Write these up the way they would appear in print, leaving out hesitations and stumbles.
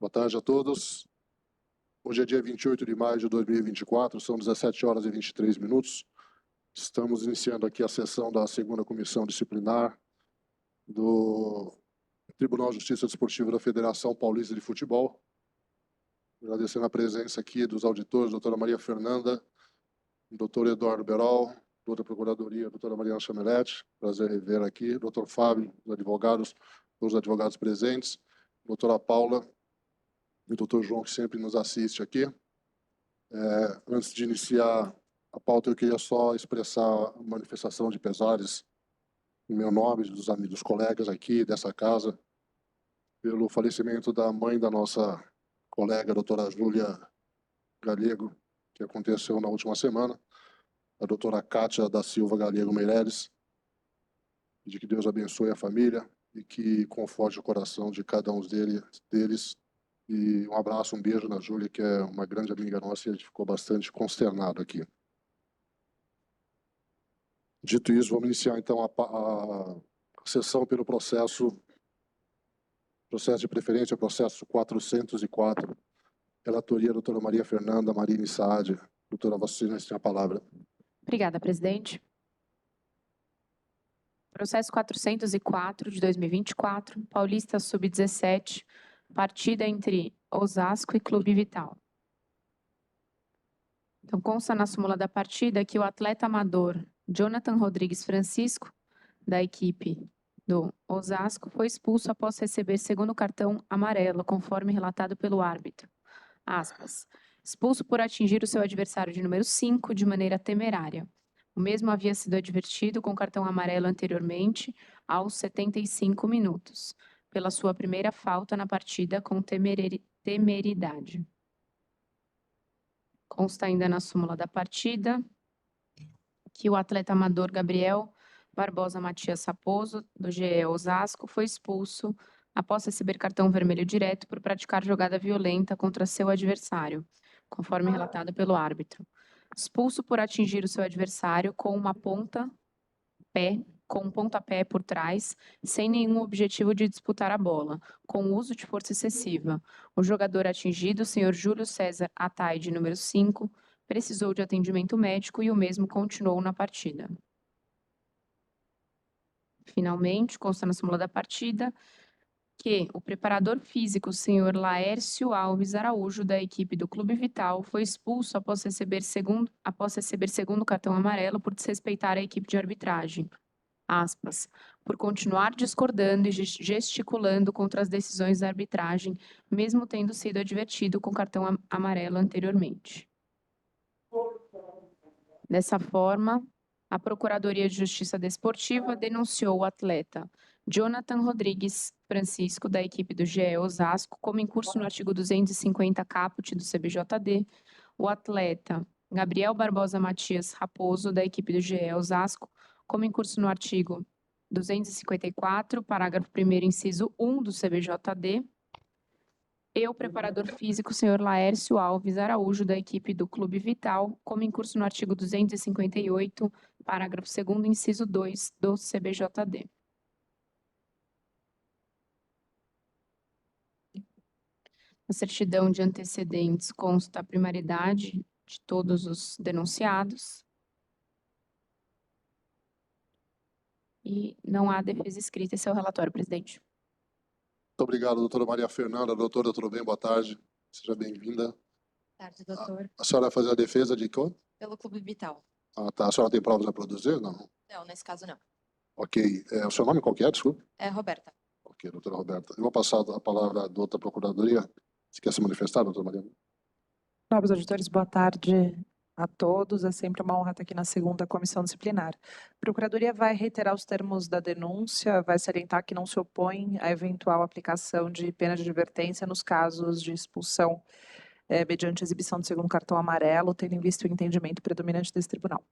Boa tarde a todos. Hoje é dia 28 de maio de 2024, são 17 horas e 23 minutos. Estamos iniciando aqui a sessão da segunda comissão disciplinar do Tribunal de Justiça Desportiva da Federação Paulista de Futebol. Agradecendo a presença aqui dos auditores, doutora Maria Fernanda, doutor Eduardo Berol, doutora Procuradoria, doutora Mariana Chameletti, prazer rever aqui, doutor Fábio, os advogados presentes, doutora Paula e o doutor João, que sempre nos assiste aqui. Antes de iniciar a pauta, eu queria só expressar a manifestação de pesares em meu nome, dos colegas aqui dessa casa, pelo falecimento da mãe da nossa colega, a doutora Júlia Galego, que aconteceu na última semana, a doutora Kátia da Silva Galego Meireles, de que Deus abençoe a família e que conforte o coração de cada um deles. E um abraço, um beijo na Júlia, que é uma grande amiga nossa, e a gente ficou bastante consternado aqui. Dito isso, vamos iniciar então a sessão pelo processo de preferência, processo 404, relatoria doutora Maria Fernanda Marini Saad. Doutora, você tem a palavra. Obrigada, presidente. Processo 404 de 2024, Paulista Sub-17, partida entre Osasco e Clube Vital. Então, consta na súmula da partida que o atleta amador Jonathan Rodrigues Francisco, da equipe do Osasco, foi expulso após receber segundo cartão amarelo, conforme relatado pelo árbitro. Aspas. Expulso por atingir o seu adversário de número 5 de maneira temerária. O mesmo havia sido advertido com cartão amarelo anteriormente, aos 75 minutos, pela sua primeira falta na partida com temeridade. Consta ainda na súmula da partida que o atleta amador Gabriel Barbosa Matias Raposo, do GE Osasco, foi expulso após receber cartão vermelho direto por praticar jogada violenta contra seu adversário, conforme relatado pelo árbitro. Expulso por atingir o seu adversário com um pontapé por trás, sem nenhum objetivo de disputar a bola, com uso de força excessiva. O jogador atingido, o senhor Júlio César Ataide, número 5, precisou de atendimento médico e o mesmo continuou na partida. Finalmente, consta na súmula da partida que o preparador físico, o senhor Laércio Alves Araújo, da equipe do Clube Vital, foi expulso após receber segundo cartão amarelo por desrespeitar a equipe de arbitragem. Aspas, por continuar discordando e gesticulando contra as decisões da arbitragem, mesmo tendo sido advertido com cartão amarelo anteriormente. Dessa forma, a Procuradoria de Justiça Desportiva denunciou o atleta Jonathan Rodrigues Francisco, da equipe do GE Osasco, como incurso no artigo 250 caput do CBJD, o atleta Gabriel Barbosa Matias Raposo, da equipe do GE Osasco, como incurso no artigo 254, parágrafo 1º, inciso 1 do CBJD, e o preparador físico, senhor Laércio Alves Araújo, da equipe do Clube Vital, como incurso no artigo 258, parágrafo 2º, inciso 2 do CBJD. Na certidão de antecedentes consta a primariedade de todos os denunciados. E não há defesa escrita. Esse é o relatório, presidente. Muito obrigado, doutora Maria Fernanda. Doutora, tudo bem? Boa tarde. Seja bem-vinda. Boa tarde, doutor. A senhora vai fazer a defesa de qual? Pelo Clube Vital. Ah, tá. A senhora tem provas a produzir? Não. Não, nesse caso não. Ok. O seu nome qual que é? Desculpa. É Roberta. Ok, doutora Roberta. Eu vou passar a palavra à doutora Procuradoria. Você quer se manifestar, doutora Mariana? Nobres auditores, boa tarde a todos. É sempre uma honra estar aqui na segunda comissão disciplinar. A Procuradoria vai reiterar os termos da denúncia, vai salientar que não se opõe à eventual aplicação de pena de advertência nos casos de expulsão mediante exibição do segundo cartão amarelo, tendo em vista o entendimento predominante desse tribunal.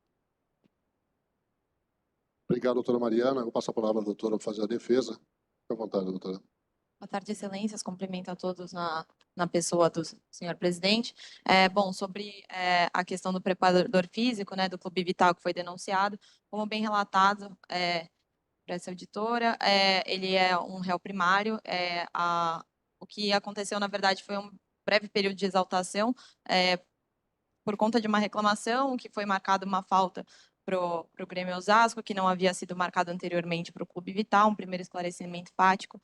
Obrigado, doutora Mariana. Eu vou passar a palavra à doutora para fazer a defesa. Fique à vontade, doutora. Boa tarde, excelências. Cumprimento a todos na pessoa do senhor presidente. Bom, sobre a questão do preparador físico, né, do Clube Vital, que foi denunciado, como bem relatado para essa auditora, ele é um réu primário. O que aconteceu, na verdade, foi um breve período de exaltação, por conta de uma reclamação que foi marcada uma falta para o Grêmio Osasco, que não havia sido marcado anteriormente para o Clube Vital, um primeiro esclarecimento fático.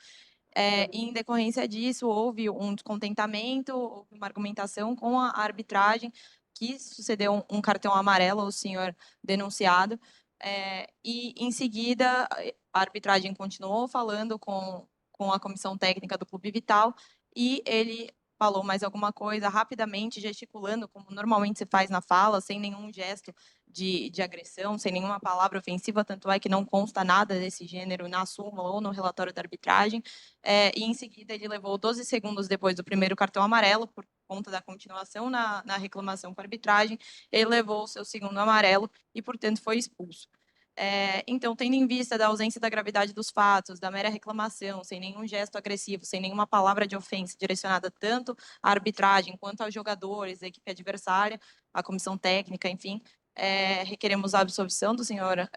E, em decorrência disso, houve um descontentamento, houve uma argumentação com a arbitragem, que sucedeu um cartão amarelo ao senhor denunciado. E, em seguida, a arbitragem continuou falando com a comissão técnica do Clube Vital e ele falou mais alguma coisa rapidamente, gesticulando, como normalmente se faz na fala, sem nenhum gesto de agressão, sem nenhuma palavra ofensiva, tanto é que não consta nada desse gênero na súmula ou no relatório da arbitragem. E, em seguida, ele levou 12 segundos depois do primeiro cartão amarelo, por conta da continuação na reclamação com a arbitragem, ele levou o seu segundo amarelo e, portanto, foi expulso. Então, tendo em vista da ausência da gravidade dos fatos, da mera reclamação, sem nenhum gesto agressivo, sem nenhuma palavra de ofensa direcionada tanto à arbitragem quanto aos jogadores, à equipe adversária, à comissão técnica, enfim, requeremos a absolvição do senhor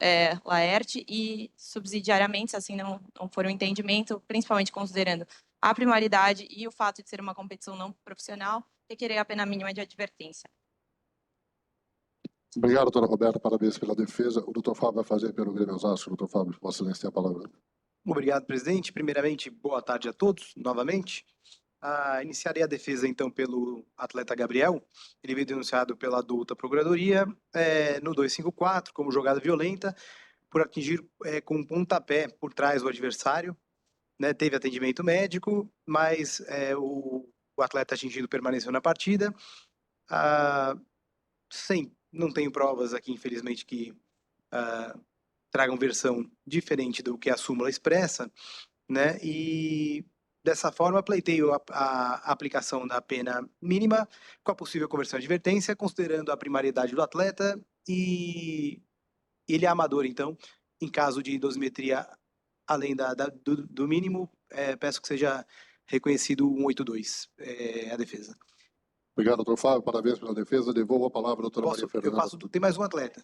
Laerte e, subsidiariamente, se assim não for o entendimento, principalmente considerando a primaridade e o fato de ser uma competição não profissional, requerer a pena mínima de advertência. Obrigado, doutora Roberta. Parabéns pela defesa. O doutor Fábio vai fazer pelo Grêmio Osasco. Doutor Fábio, Vossa Excelência tem a palavra. Obrigado, presidente. Primeiramente, boa tarde a todos, novamente. Iniciarei a defesa, então, pelo atleta Gabriel. Ele veio denunciado pela adulta procuradoria no 254, como jogada violenta, por atingir com um pontapé por trás o adversário. Né, teve atendimento médico, mas o atleta atingido permaneceu na partida. Não tenho provas aqui, infelizmente, que tragam versão diferente do que a súmula expressa, né? E dessa forma pleiteio a aplicação da pena mínima com a possível conversão de advertência, considerando a primariedade do atleta e ele é amador, então, em caso de dosimetria além do mínimo, peço que seja reconhecido 182, a defesa. Obrigado, doutor Fábio. Parabéns pela defesa. Devolvo a palavra à doutora Maria Fernanda. Tem mais um atleta.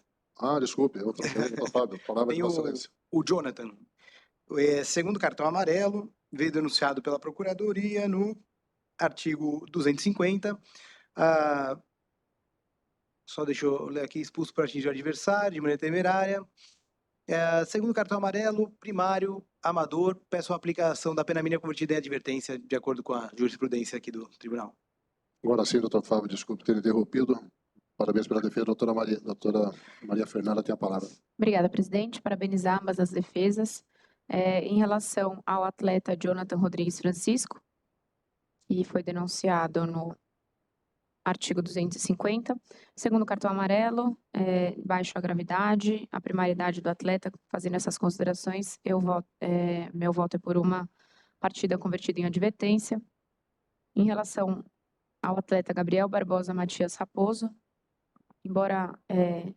Desculpe. Doutor Fábio, palavra de Vossa Excelência. O Jonathan. Segundo cartão amarelo, veio denunciado pela Procuradoria no artigo 250. Só deixa eu ler aqui, expulso por atingir o adversário de maneira temerária. Segundo cartão amarelo, primário, amador, peço a aplicação da pena mínima convertida em advertência, de acordo com a jurisprudência aqui do tribunal. Agora sim, doutor Fábio, desculpe ter interrompido. Parabéns pela defesa. Doutora Maria Fernanda tem a palavra. Obrigada, presidente. Parabenizar ambas as defesas. Em relação ao atleta Jonathan Rodrigues Francisco, que foi denunciado no artigo 250, segundo cartão amarelo, baixo a gravidade, a primariedade do atleta, fazendo essas considerações, meu voto é por uma partida convertida em advertência. Em relação ao atleta Gabriel Barbosa Matias Raposo, embora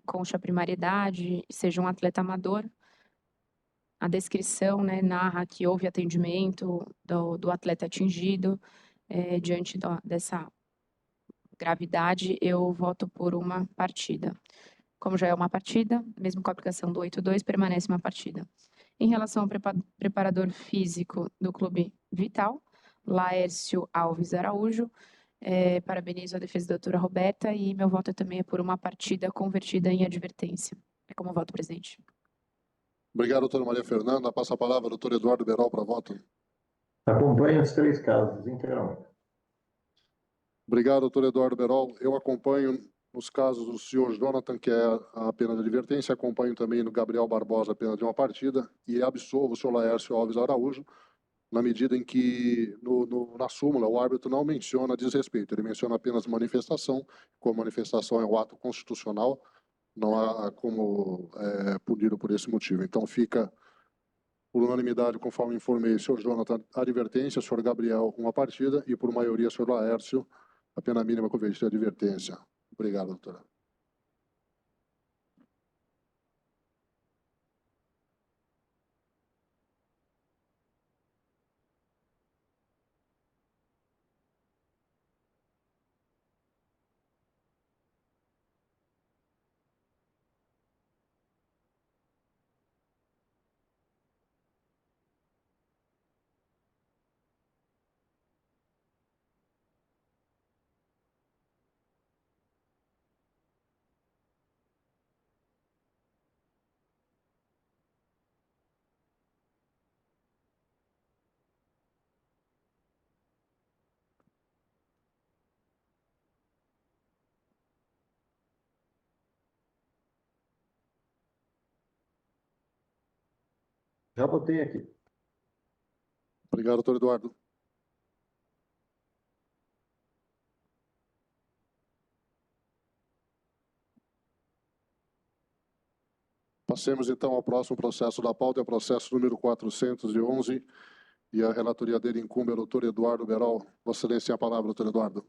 conste a primariedade, seja um atleta amador, a descrição, né, narra que houve atendimento do atleta atingido. Diante dessa gravidade, eu voto por uma partida. Como já é uma partida, mesmo com a aplicação do 82, permanece uma partida. Em relação ao preparador físico do Clube Vital, Laércio Alves Araújo, parabenizo a defesa da doutora Roberta e meu voto também é por uma partida convertida em advertência. É como voto, presidente. Obrigado, doutora Maria Fernanda. Passa a palavra ao doutor Eduardo Berol para voto. Acompanho os três casos integralmente. Obrigado, doutor Eduardo Berol. Eu acompanho nos casos do senhor Jonathan, que é a pena de advertência, acompanho também no Gabriel Barbosa a pena de uma partida e absolvo o senhor Laércio Alves Araújo, na medida em que na súmula o árbitro não menciona desrespeito, ele menciona apenas manifestação, como manifestação é um ato constitucional, não há como puni-lo por esse motivo. Então fica, por unanimidade, conforme informei, o senhor Jonathan, advertência, o senhor Gabriel, uma partida, e por maioria, o senhor Laércio, a pena mínima convertida em advertência. Obrigado, doutora. Já botei aqui. Obrigado, doutor Eduardo. Passemos, então, ao próximo processo da pauta, é o processo número 411, e a relatoria dele incumbe ao doutor Eduardo Berol. Vossa Excelência, a palavra, doutor Eduardo.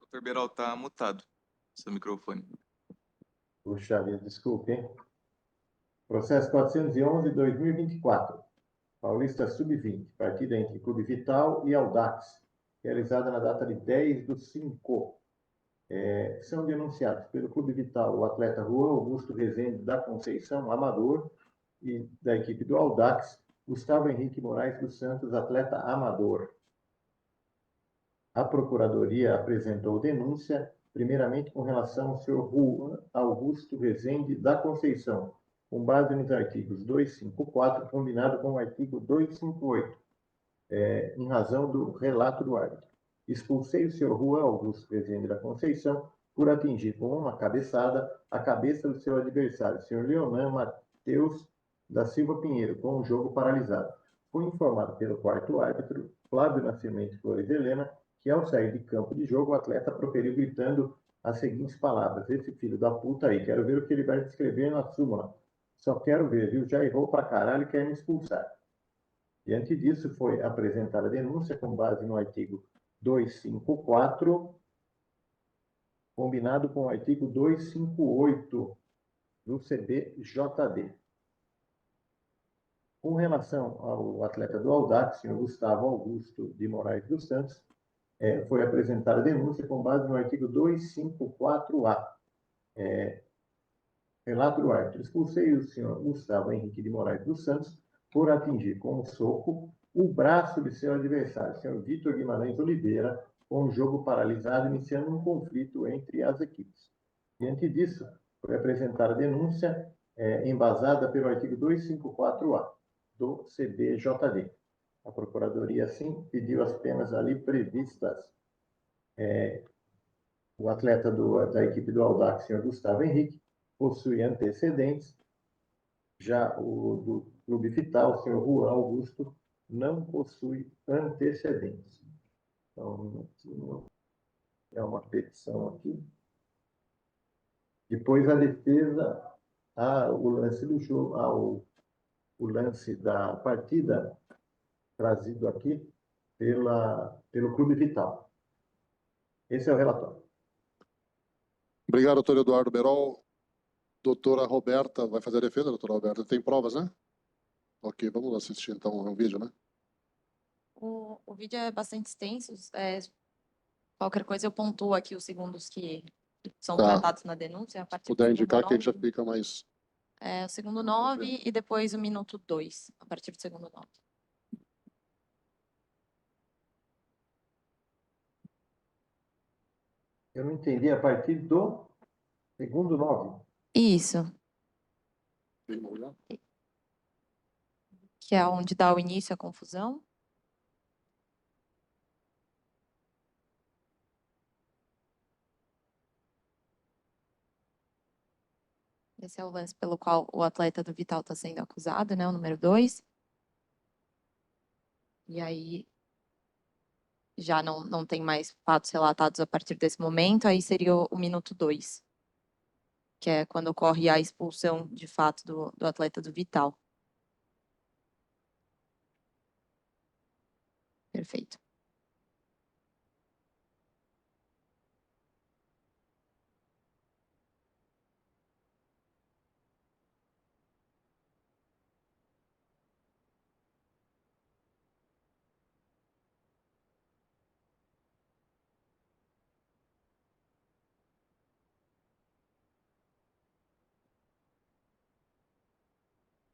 Dr. Berol, está mutado seu microfone. Puxa vida, desculpe, hein? Processo 411/2024. Paulista Sub-20, partida entre Clube Vital e Audax, realizada na data de 10/5. São denunciados pelo Clube Vital o atleta Juan Augusto Rezende da Conceição, amador, e da equipe do Audax, Gustavo Henrique Moraes dos Santos, atleta amador. A Procuradoria apresentou denúncia, primeiramente com relação ao senhor Juan Augusto Rezende da Conceição, com base nos artigos 254, combinado com o artigo 258, em razão do relato do árbitro. Expulsei o senhor Juan Augusto Rezende da Conceição por atingir com uma cabeçada a cabeça do seu adversário, senhor Leonan Mateus da Silva Pinheiro, com o jogo paralisado. Fui informado pelo quarto árbitro, Flávio Nascimento Flores Helena, que ao sair de campo de jogo, o atleta proferiu gritando as seguintes palavras: esse filho da puta aí, quero ver o que ele vai escrever na súmula. Só quero ver, viu? Já errou pra caralho e quer me expulsar. Diante disso, foi apresentada a denúncia com base no artigo 254, combinado com o artigo 258 do CBJD. Com relação ao atleta do Audax, senhor Gustavo Augusto de Moraes dos Santos, foi apresentada a denúncia com base no artigo 254-A. Relato do árbitro. Expulsei o senhor Gustavo Henrique de Moraes dos Santos por atingir com um soco o braço de seu adversário, senhor Vitor Guimarães Oliveira, com o jogo paralisado, iniciando um conflito entre as equipes. Diante disso, foi apresentada a denúncia embasada pelo artigo 254-A do CBJD. A Procuradoria, assim, pediu as penas ali previstas. O atleta da equipe do Audax, senhor Gustavo Henrique, possui antecedentes. Já o do Clube Vital, o senhor Juan Augusto, não possui antecedentes. Então, é uma petição aqui. Depois a defesa, o lance do jogo, o lance da partida trazido aqui pelo Clube Vital. Esse é o relatório. Obrigado, doutor Eduardo Berol. Doutora Roberta, vai fazer a defesa, doutora Roberta? Tem provas, né? Ok, vamos assistir então o vídeo, né? O vídeo é bastante extenso. Qualquer coisa eu pontuo aqui os segundos que são Tá. tratados na denúncia. A Se partir do puder segundo indicar que a gente já 9, fica mais... o segundo 9 e depois o minuto 2, a partir do segundo 9. Eu não entendi a partir do segundo 9. Isso, que é onde dá o início à confusão. Esse é o lance pelo qual o atleta do Vital está sendo acusado, né? O número 2. E aí já não tem mais fatos relatados a partir desse momento, aí seria o minuto 2, que é quando ocorre a expulsão, de fato, do atleta do Vital. Perfeito.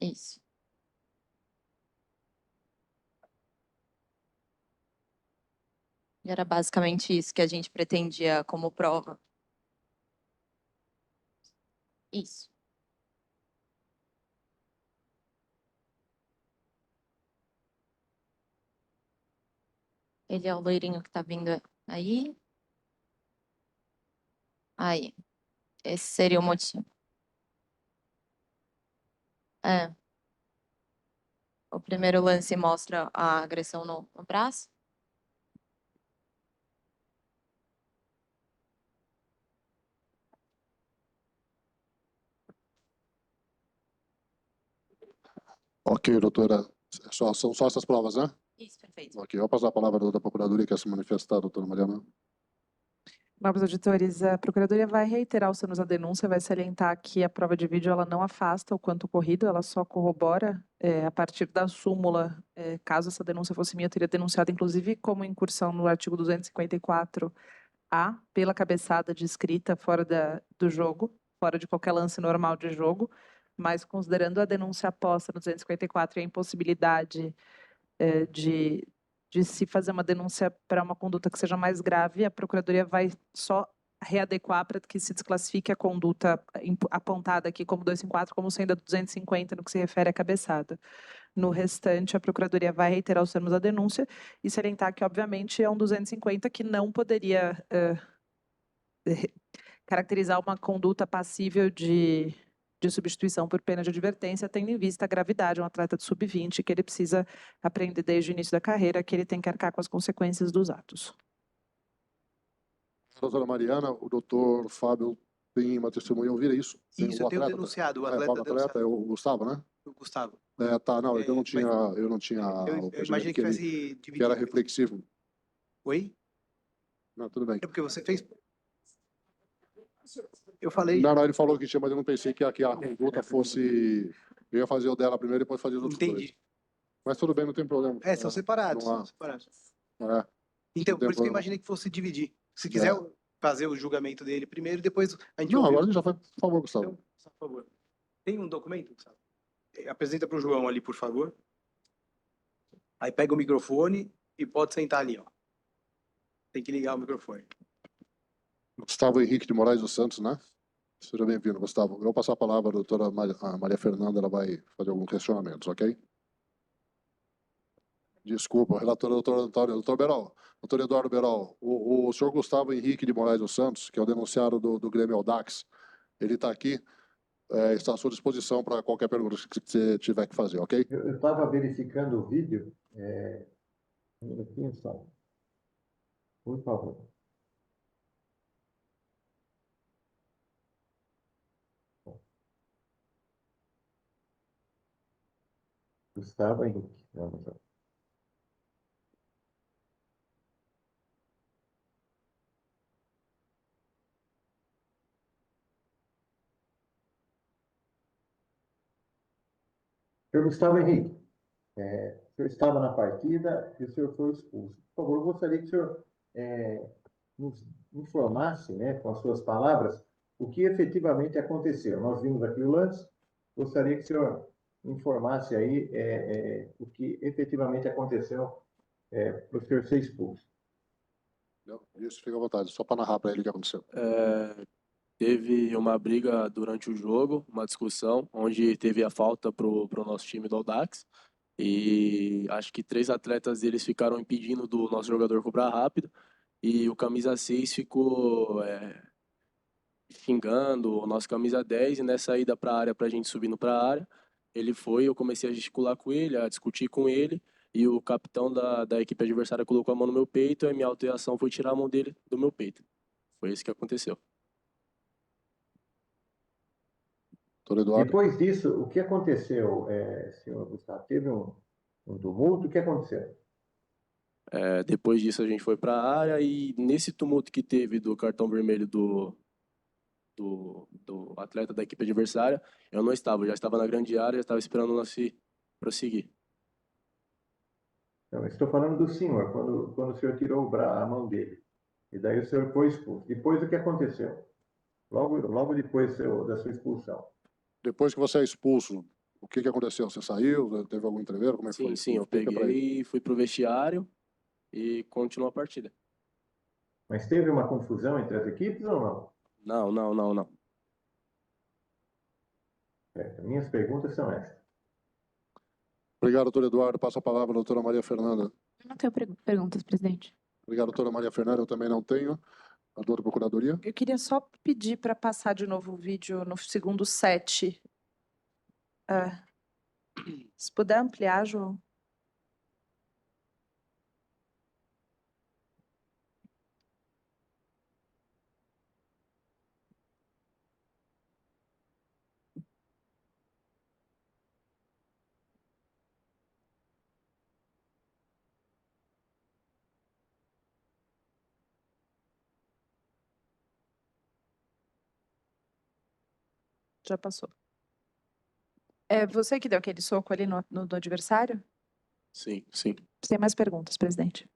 Isso. E era basicamente isso que a gente pretendia como prova. Isso. Ele é o loirinho que tá vindo aí. Aí. Esse seria o motivo. É. O primeiro lance mostra a agressão no braço. Ok, doutora. São só essas provas, né? Isso, perfeito. Ok, eu vou passar a palavra da Procuradoria que quer se manifestar, doutora Mariana. Nobres auditores, a Procuradoria vai reiterar os termos da denúncia, vai salientar que a prova de vídeo ela não afasta o quanto ocorrido, ela só corrobora a partir da súmula. Caso essa denúncia fosse minha, eu teria denunciado, inclusive, como incursão no artigo 254-A, pela cabeçada de escrita fora do jogo, fora de qualquer lance normal de jogo, mas considerando a denúncia aposta no 254 e a impossibilidade de se fazer uma denúncia para uma conduta que seja mais grave, a Procuradoria vai só readequar para que se desclassifique a conduta apontada aqui como 254 como sendo a 250 no que se refere à cabeçada. No restante, a Procuradoria vai reiterar os termos da denúncia e salientar que, obviamente, é um 250 que não poderia caracterizar uma conduta passível de substituição por pena de advertência, tendo em vista a gravidade, um atleta de sub-20, que ele precisa aprender desde o início da carreira, que ele tem que arcar com as consequências dos atos. Doutora Mariana, o doutor Fábio tem uma testemunha, ouvir isso? Tem Isso, o eu tenho atleta, denunciado, o É, atleta Fábio atleta, é denunciado, o Gustavo, né? o Gustavo. Tá, não, É, eu não tinha, Eu o imaginei percebimento que que ele fosse que era dividido. reflexivo. Oi? Não, tudo bem. É porque você fez. Eu falei. Não, ele falou que tinha, mas eu não pensei que a conduta fosse. Eu ia fazer o dela primeiro e depois fazer os outros dois. Entendi. Mas tudo bem, não tem problema. São separados. Não há. São separados. É, Então, não tem por isso que eu problema. imaginei que fosse dividir. Se quiser fazer o julgamento dele primeiro, depois a gente Não, ouve. agora a gente já foi. Por favor, Gustavo. Então, por favor. Tem um documento, Gustavo? Apresenta para o João ali, por favor. Aí pega o microfone e pode sentar ali, ó. Tem que ligar o microfone. Gustavo Henrique de Moraes dos Santos, né? Seja bem-vindo, Gustavo. Eu vou passar a palavra à doutora a Maria Fernanda, ela vai fazer alguns questionamentos, ok? Desculpa, relator doutor Antônio, doutor Berol, doutor Eduardo Berol, o senhor Gustavo Henrique de Moraes dos Santos, que é o denunciado do Grêmio Audax, ele está aqui, está à sua disposição para qualquer pergunta que você tiver que fazer, ok? Eu estava verificando o vídeo. Um minutinho só. Por favor. Gustavo Henrique. Vamos lá. Senhor Gustavo Henrique, o senhor estava na partida e o senhor foi expulso. Por favor, eu gostaria que o senhor nos informasse, né, com as suas palavras, o que efetivamente aconteceu. Nós vimos aqui o lance, gostaria que o senhor informasse aí o que efetivamente aconteceu para o senhor ser expulso. Isso, fica à vontade, só para narrar para ele o que aconteceu. Teve uma briga durante o jogo, uma discussão, onde teve a falta pro nosso time do Audax. E acho que 3 atletas deles ficaram impedindo do nosso jogador cobrar rápido. E o camisa 6 ficou xingando o nosso camisa 10. E nessa ida para a área, para a gente subindo para a área, ele foi, eu comecei a gesticular com ele, a discutir com ele. E o capitão da equipe adversária colocou a mão no meu peito. E a minha alteração foi tirar a mão dele do meu peito. Foi isso que aconteceu. Doutor Eduardo. Depois disso, o que aconteceu, senhor Gustavo? Teve um tumulto? O que aconteceu? Depois disso a gente foi para a área e nesse tumulto que teve do cartão vermelho do atleta da equipe adversária, eu não estava, eu já estava na grande área, já estava esperando o lance prosseguir. Não, estou falando do senhor, quando o senhor tirou a mão dele. E daí o senhor foi expulso. Depois o que aconteceu? Logo depois da sua expulsão. Depois que você é expulso, o que aconteceu? Você saiu? Teve algum entreveiro? Como é que foi? Sim, eu Explica pra ele. peguei, fui pro vestiário e continuou a partida. Mas teve uma confusão entre as equipes ou não? Não. Minhas perguntas são essas. Obrigado, doutor Eduardo. Passo a palavra à doutora Maria Fernanda. Não tenho perguntas, presidente. Obrigado, doutora Maria Fernanda. Eu também não tenho. A doutora Procuradoria. Eu queria só pedir para passar de novo o vídeo no segundo set. Se puder ampliar, João. Já passou. É você que deu aquele soco ali no adversário? Sim, sim. Sem mais perguntas, presidente.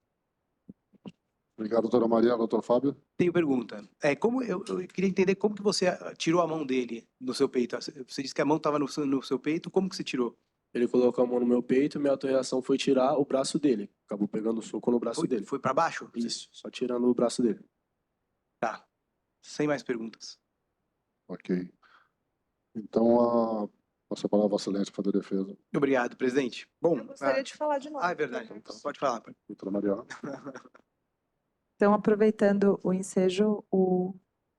Obrigado, doutora Maria. Doutor Fábio. Tenho pergunta. Como eu queria entender como que você tirou a mão dele no seu peito. Você disse que a mão estava no seu peito. Como que você tirou? Ele colocou a mão no meu peito e minha autorização foi tirar o braço dele. Acabou pegando o soco no braço dele. Foi para baixo? Isso, só tirando o braço dele. Tá. Sem mais perguntas. Ok. Então, passo a palavra a Vossa Excelência para fazer a defesa. Obrigado, presidente. Bom, Eu gostaria de falar de novo. é verdade. Então, pode falar. Doutora Mariana. Então, aproveitando o ensejo, o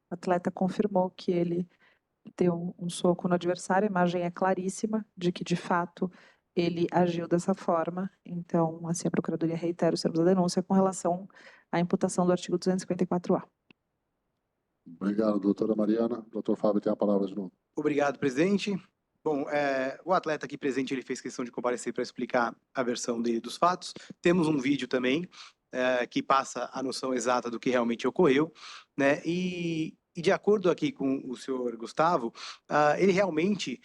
atleta confirmou que ele deu um soco no adversário. A imagem é claríssima de que, de fato, ele agiu dessa forma. Então, assim, a Procuradoria reitera os termos da denúncia com relação à imputação do artigo 254-A. Obrigado, doutora Mariana. Doutor Fábio tem a palavra de novo. Obrigado, presidente. Bom, o atleta aqui presente, ele fez questão de comparecer para explicar a versão dele dos fatos. Temos um vídeo também que passa a noção exata do que realmente ocorreu, né? E de acordo aqui com o senhor Gustavo, ele realmente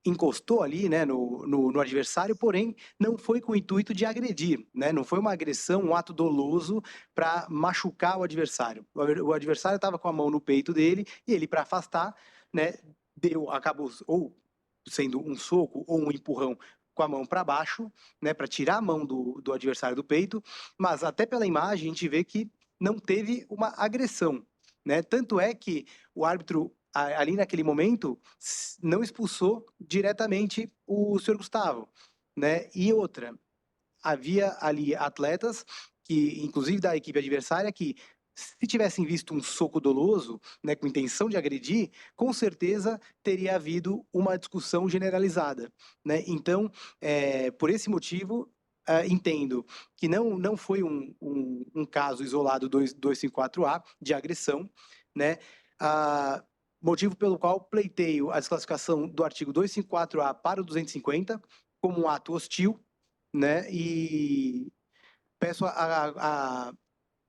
encostou ali, né, no adversário, porém não foi com o intuito de agredir, né? Não foi uma agressão, um ato doloso para machucar o adversário. O adversário estava com a mão no peito dele e ele, para afastar, né, acabou ou sendo um soco ou um empurrão com a mão para baixo, né, para tirar a mão do adversário do peito, mas até pela imagem a gente vê que não teve uma agressão, né? Tanto é que o árbitro ali naquele momento não expulsou diretamente o senhor Gustavo, né? E outra, havia ali atletas que, inclusive da equipe adversária, que se tivessem visto um soco doloso, né, com intenção de agredir, com certeza teria havido uma discussão generalizada, né? Então, por esse motivo, entendo que não foi um caso isolado 254A de agressão, né? Motivo pelo qual pleiteio a desclassificação do artigo 254A para o 250 como um ato hostil, né? E peço a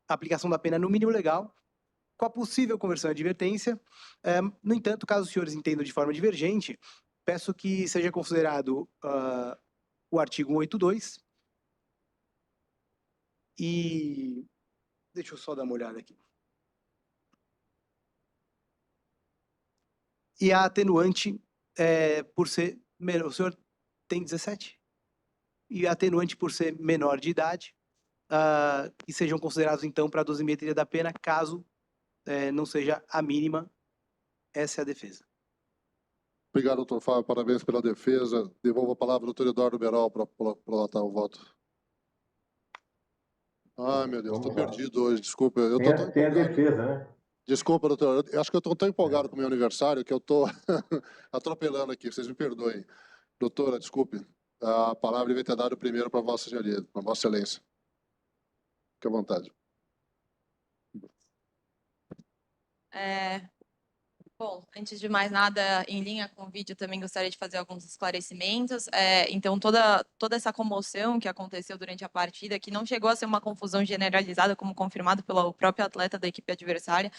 aplicação da pena no mínimo legal, com a possível conversão em advertência. No entanto, caso os senhores entendam de forma divergente, peço que seja considerado o artigo 182 e deixa eu só dar uma olhada aqui. E a atenuante por ser menor, o senhor tem 17? E a atenuante por ser menor de idade, que sejam considerados, então, para a dosimetria da pena, caso não seja a mínima. Essa é a defesa. Obrigado, doutor Fábio. Parabéns pela defesa. Devolvo a palavra ao doutor Eduardo Beral para relatar o voto. Ai, meu Deus, estou perdido hoje. Desculpa. Eu tô tão Tem a empolgado. defesa, né? Desculpa, doutor. Eu acho que eu estou tão empolgado com o meu aniversário que eu estou atropelando aqui. Vocês me perdoem. Doutora, desculpe. A palavra vai ter dado primeiro para Vossa Senhoria, para Vossa Excelência. Fique à vontade. Bom, antes de mais nada, em linha com o vídeo, também gostaria de fazer alguns esclarecimentos. Então, toda essa comoção que aconteceu durante a partida, que não chegou a ser uma confusão generalizada, como confirmado pelo próprio atleta da equipe adversária,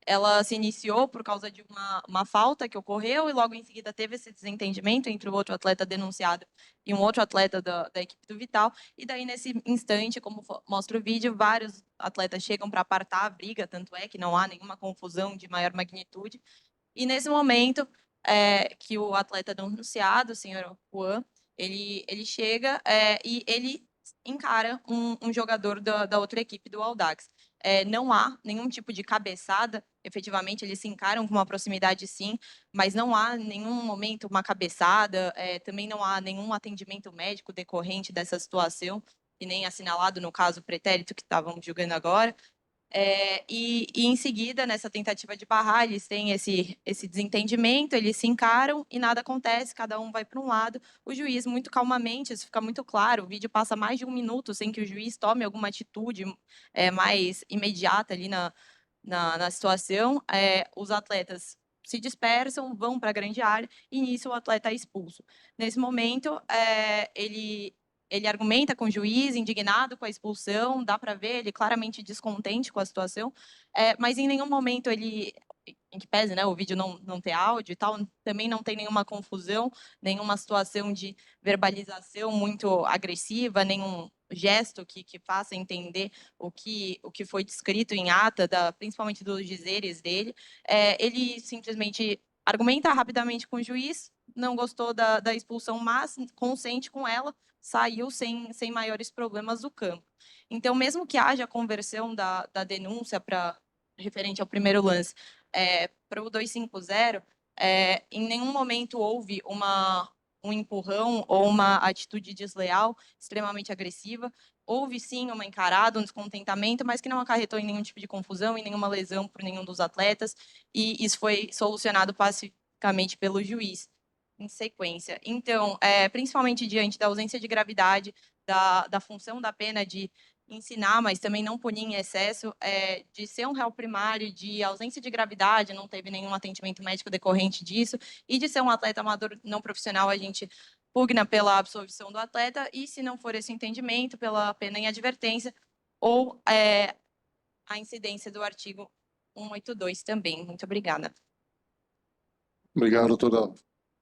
ela se iniciou por causa de uma falta que ocorreu e logo em seguida teve esse desentendimento entre o outro atleta denunciado e um outro atleta da equipe do Vital. E daí, nesse instante, como mostra o vídeo, vários atletas chegam para apartar a briga, tanto é que não há nenhuma confusão de maior magnitude. E nesse momento que o atleta denunciado, o senhor Juan, ele chega e ele encara um jogador da outra equipe, do Audax. não há nenhum tipo de cabeçada, efetivamente eles se encaram com uma proximidade sim, mas não há em nenhum momento uma cabeçada, também não há nenhum atendimento médico decorrente dessa situação, que nem assinalado no caso pretérito que estávamos julgando agora. E em seguida, nessa tentativa de barrar, eles têm esse desentendimento, eles se encaram e nada acontece, cada um vai para um lado. O juiz, muito calmamente, isso fica muito claro, o vídeo passa mais de 1 minuto sem que o juiz tome alguma atitude mais imediata ali na situação. Os atletas se dispersam, vão para a grande área e nisso o atleta é expulso. Nesse momento, ele argumenta com o juiz, indignado com a expulsão, dá para ver ele claramente descontente com a situação, mas em nenhum momento ele, em que pese, né, o vídeo não ter áudio e tal, também não tem nenhuma confusão, nenhuma situação de verbalização muito agressiva, nenhum gesto que faça entender o que foi descrito em ata, principalmente dos dizeres dele. Ele simplesmente argumenta rapidamente com o juiz, não gostou da expulsão, mas consente com ela, saiu sem maiores problemas do campo. Então, mesmo que haja conversão da denúncia referente ao primeiro lance para o 250, em nenhum momento houve um empurrão ou uma atitude desleal, extremamente agressiva. Houve, sim, uma encarada, um descontentamento, mas que não acarretou em nenhum tipo de confusão, em nenhuma lesão por nenhum dos atletas, e isso foi solucionado pacificamente pelo juiz em sequência. Então, principalmente diante da ausência de gravidade, da função da pena de ensinar, mas também não punir em excesso, de ser um réu primário, de ausência de gravidade, não teve nenhum atendimento médico decorrente disso, e de ser um atleta amador não profissional, a gente pugna pela absolvição do atleta, e se não for esse entendimento, pela pena em advertência, ou a incidência do artigo 182 também. Muito obrigada. Obrigado, doutora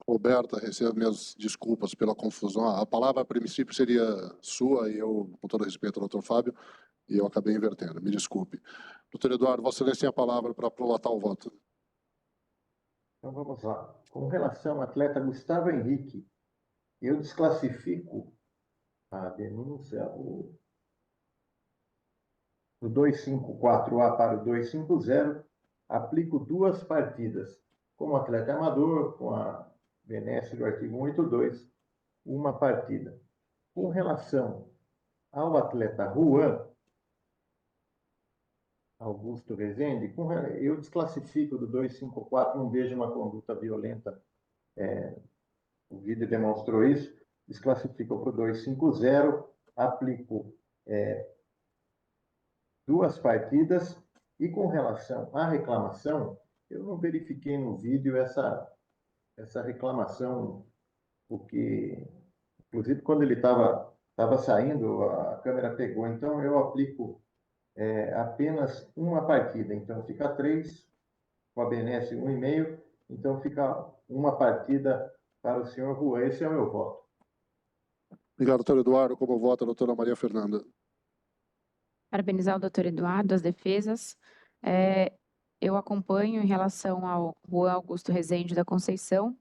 Roberta. Recebo minhas desculpas pela confusão. A palavra, a princípio, seria sua, e eu, com todo respeito ao doutor Fábio, e eu acabei invertendo. Me desculpe. Doutor Eduardo, Vossa Excelência tem a palavra para prolatar o voto. Então vamos lá. Com relação ao atleta Gustavo Henrique, eu desclassifico a denúncia do 254A para o 250, aplico 2 partidas. Como atleta amador, com a benesse do artigo 182, 1 partida. Com relação ao atleta Juan Augusto Rezende, eu desclassifico do 254, não vejo uma conduta violenta, o vídeo demonstrou isso, desclassifico para o 250, aplico 2 partidas, e com relação à reclamação, eu não verifiquei no vídeo essa reclamação, porque, inclusive, quando ele estava saindo, a câmera pegou, então eu aplico apenas 1 partida, então fica 3, com a benesse 1,5, então fica 1 partida para o senhor Juan. Esse é o meu voto. Obrigado, doutor Eduardo. Como vota a doutora Maria Fernanda? Parabenizar o doutor Eduardo, as defesas. Eu acompanho em relação ao Juan Augusto Rezende da Conceição,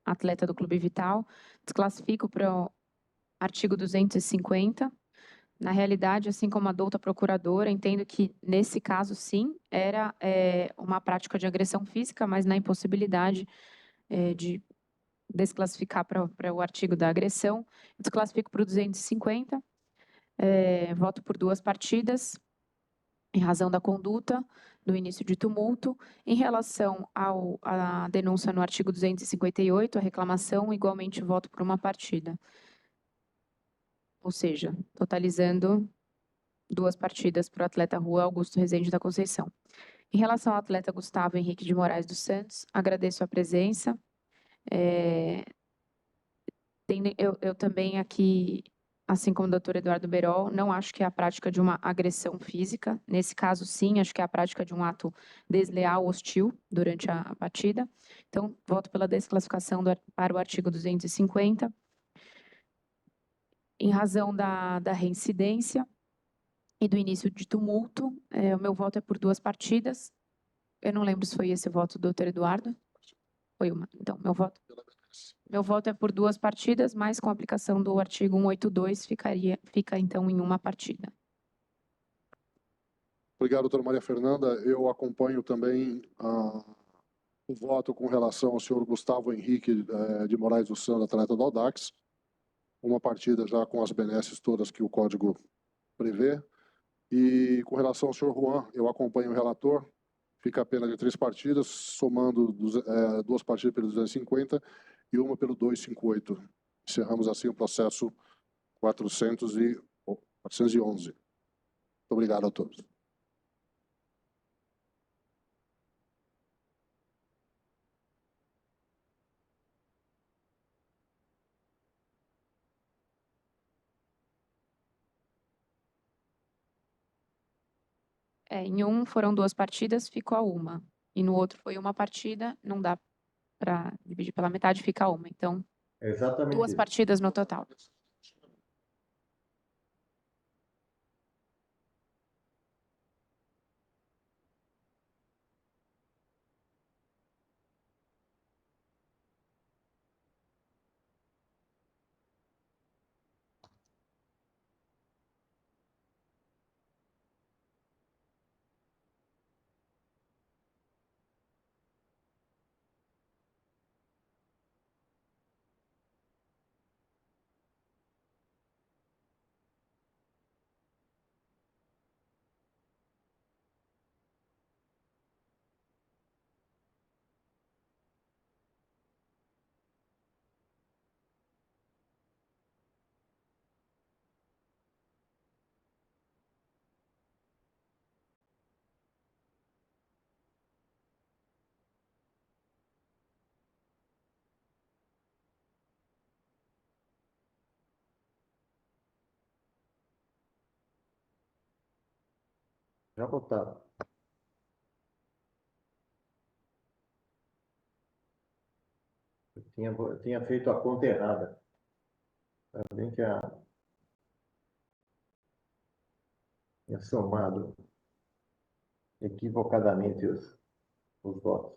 atleta do Clube Vital. Desclassifico para o artigo 250. Na realidade, assim como a douta procuradora, entendo que, nesse caso, sim, era uma prática de agressão física, mas na impossibilidade de desclassificar para o artigo da agressão, desclassifico para o 250. Voto por 2 partidas, em razão da conduta, do início de tumulto. Em relação à denúncia no artigo 258, a reclamação, igualmente voto por 1 partida. Ou seja, totalizando 2 partidas para o atleta Juan Augusto Rezende da Conceição. Em relação ao atleta Gustavo Henrique de Moraes dos Santos, agradeço a presença. Eu também aqui, assim como o doutor Eduardo Berol, não acho que é a prática de uma agressão física. Nesse caso, sim, acho que é a prática de um ato desleal, hostil, durante a partida. Então, voto pela desclassificação para o artigo 250. Em razão da reincidência e do início de tumulto, o meu voto é por 2 partidas. Eu não lembro se foi esse o voto do doutor Eduardo. Foi uma. Então, meu voto é por 2 partidas, mas com a aplicação do artigo 182, fica então em 1 partida. Obrigado, doutora Maria Fernanda. Eu acompanho também o voto com relação ao senhor Gustavo Henrique de Moraes dos Santos, atleta do Audax. Uma partida já com as benesses todas que o código prevê. E com relação ao senhor Juan, eu acompanho o relator. Fica a pena de 3 partidas, somando 2 partidas pelo 250 e uma pelo 258. Encerramos assim o processo 411. Muito obrigado a todos. Em um foram 2 partidas, ficou a 1. E no outro foi 1 partida, não dá para dividir pela metade, fica 1. Então, Exatamente 2 isso. partidas no total. Já votado. Eu tinha feito a conta errada. Também tinha somado equivocadamente os votos.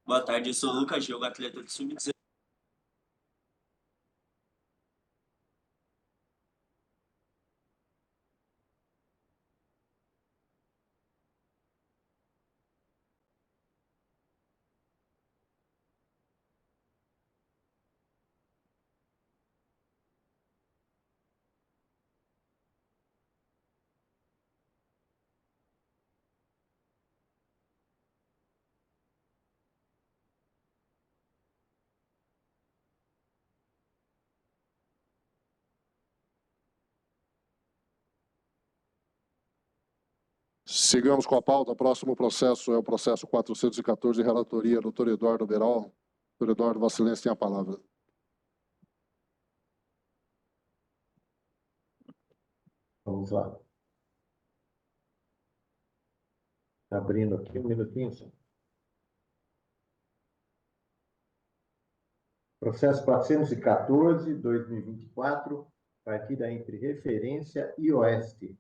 Boa tarde, eu sou o Lucas Diogo, atleta do Sub-19. Sigamos com a pauta. O próximo processo é o processo 414, relatoria, doutor Eduardo Beral. Doutor Eduardo, Vossa Excelência tem a palavra. Vamos lá. Abrindo aqui um minutinho só. Processo 414, 2024, partida entre Referência e Oeste.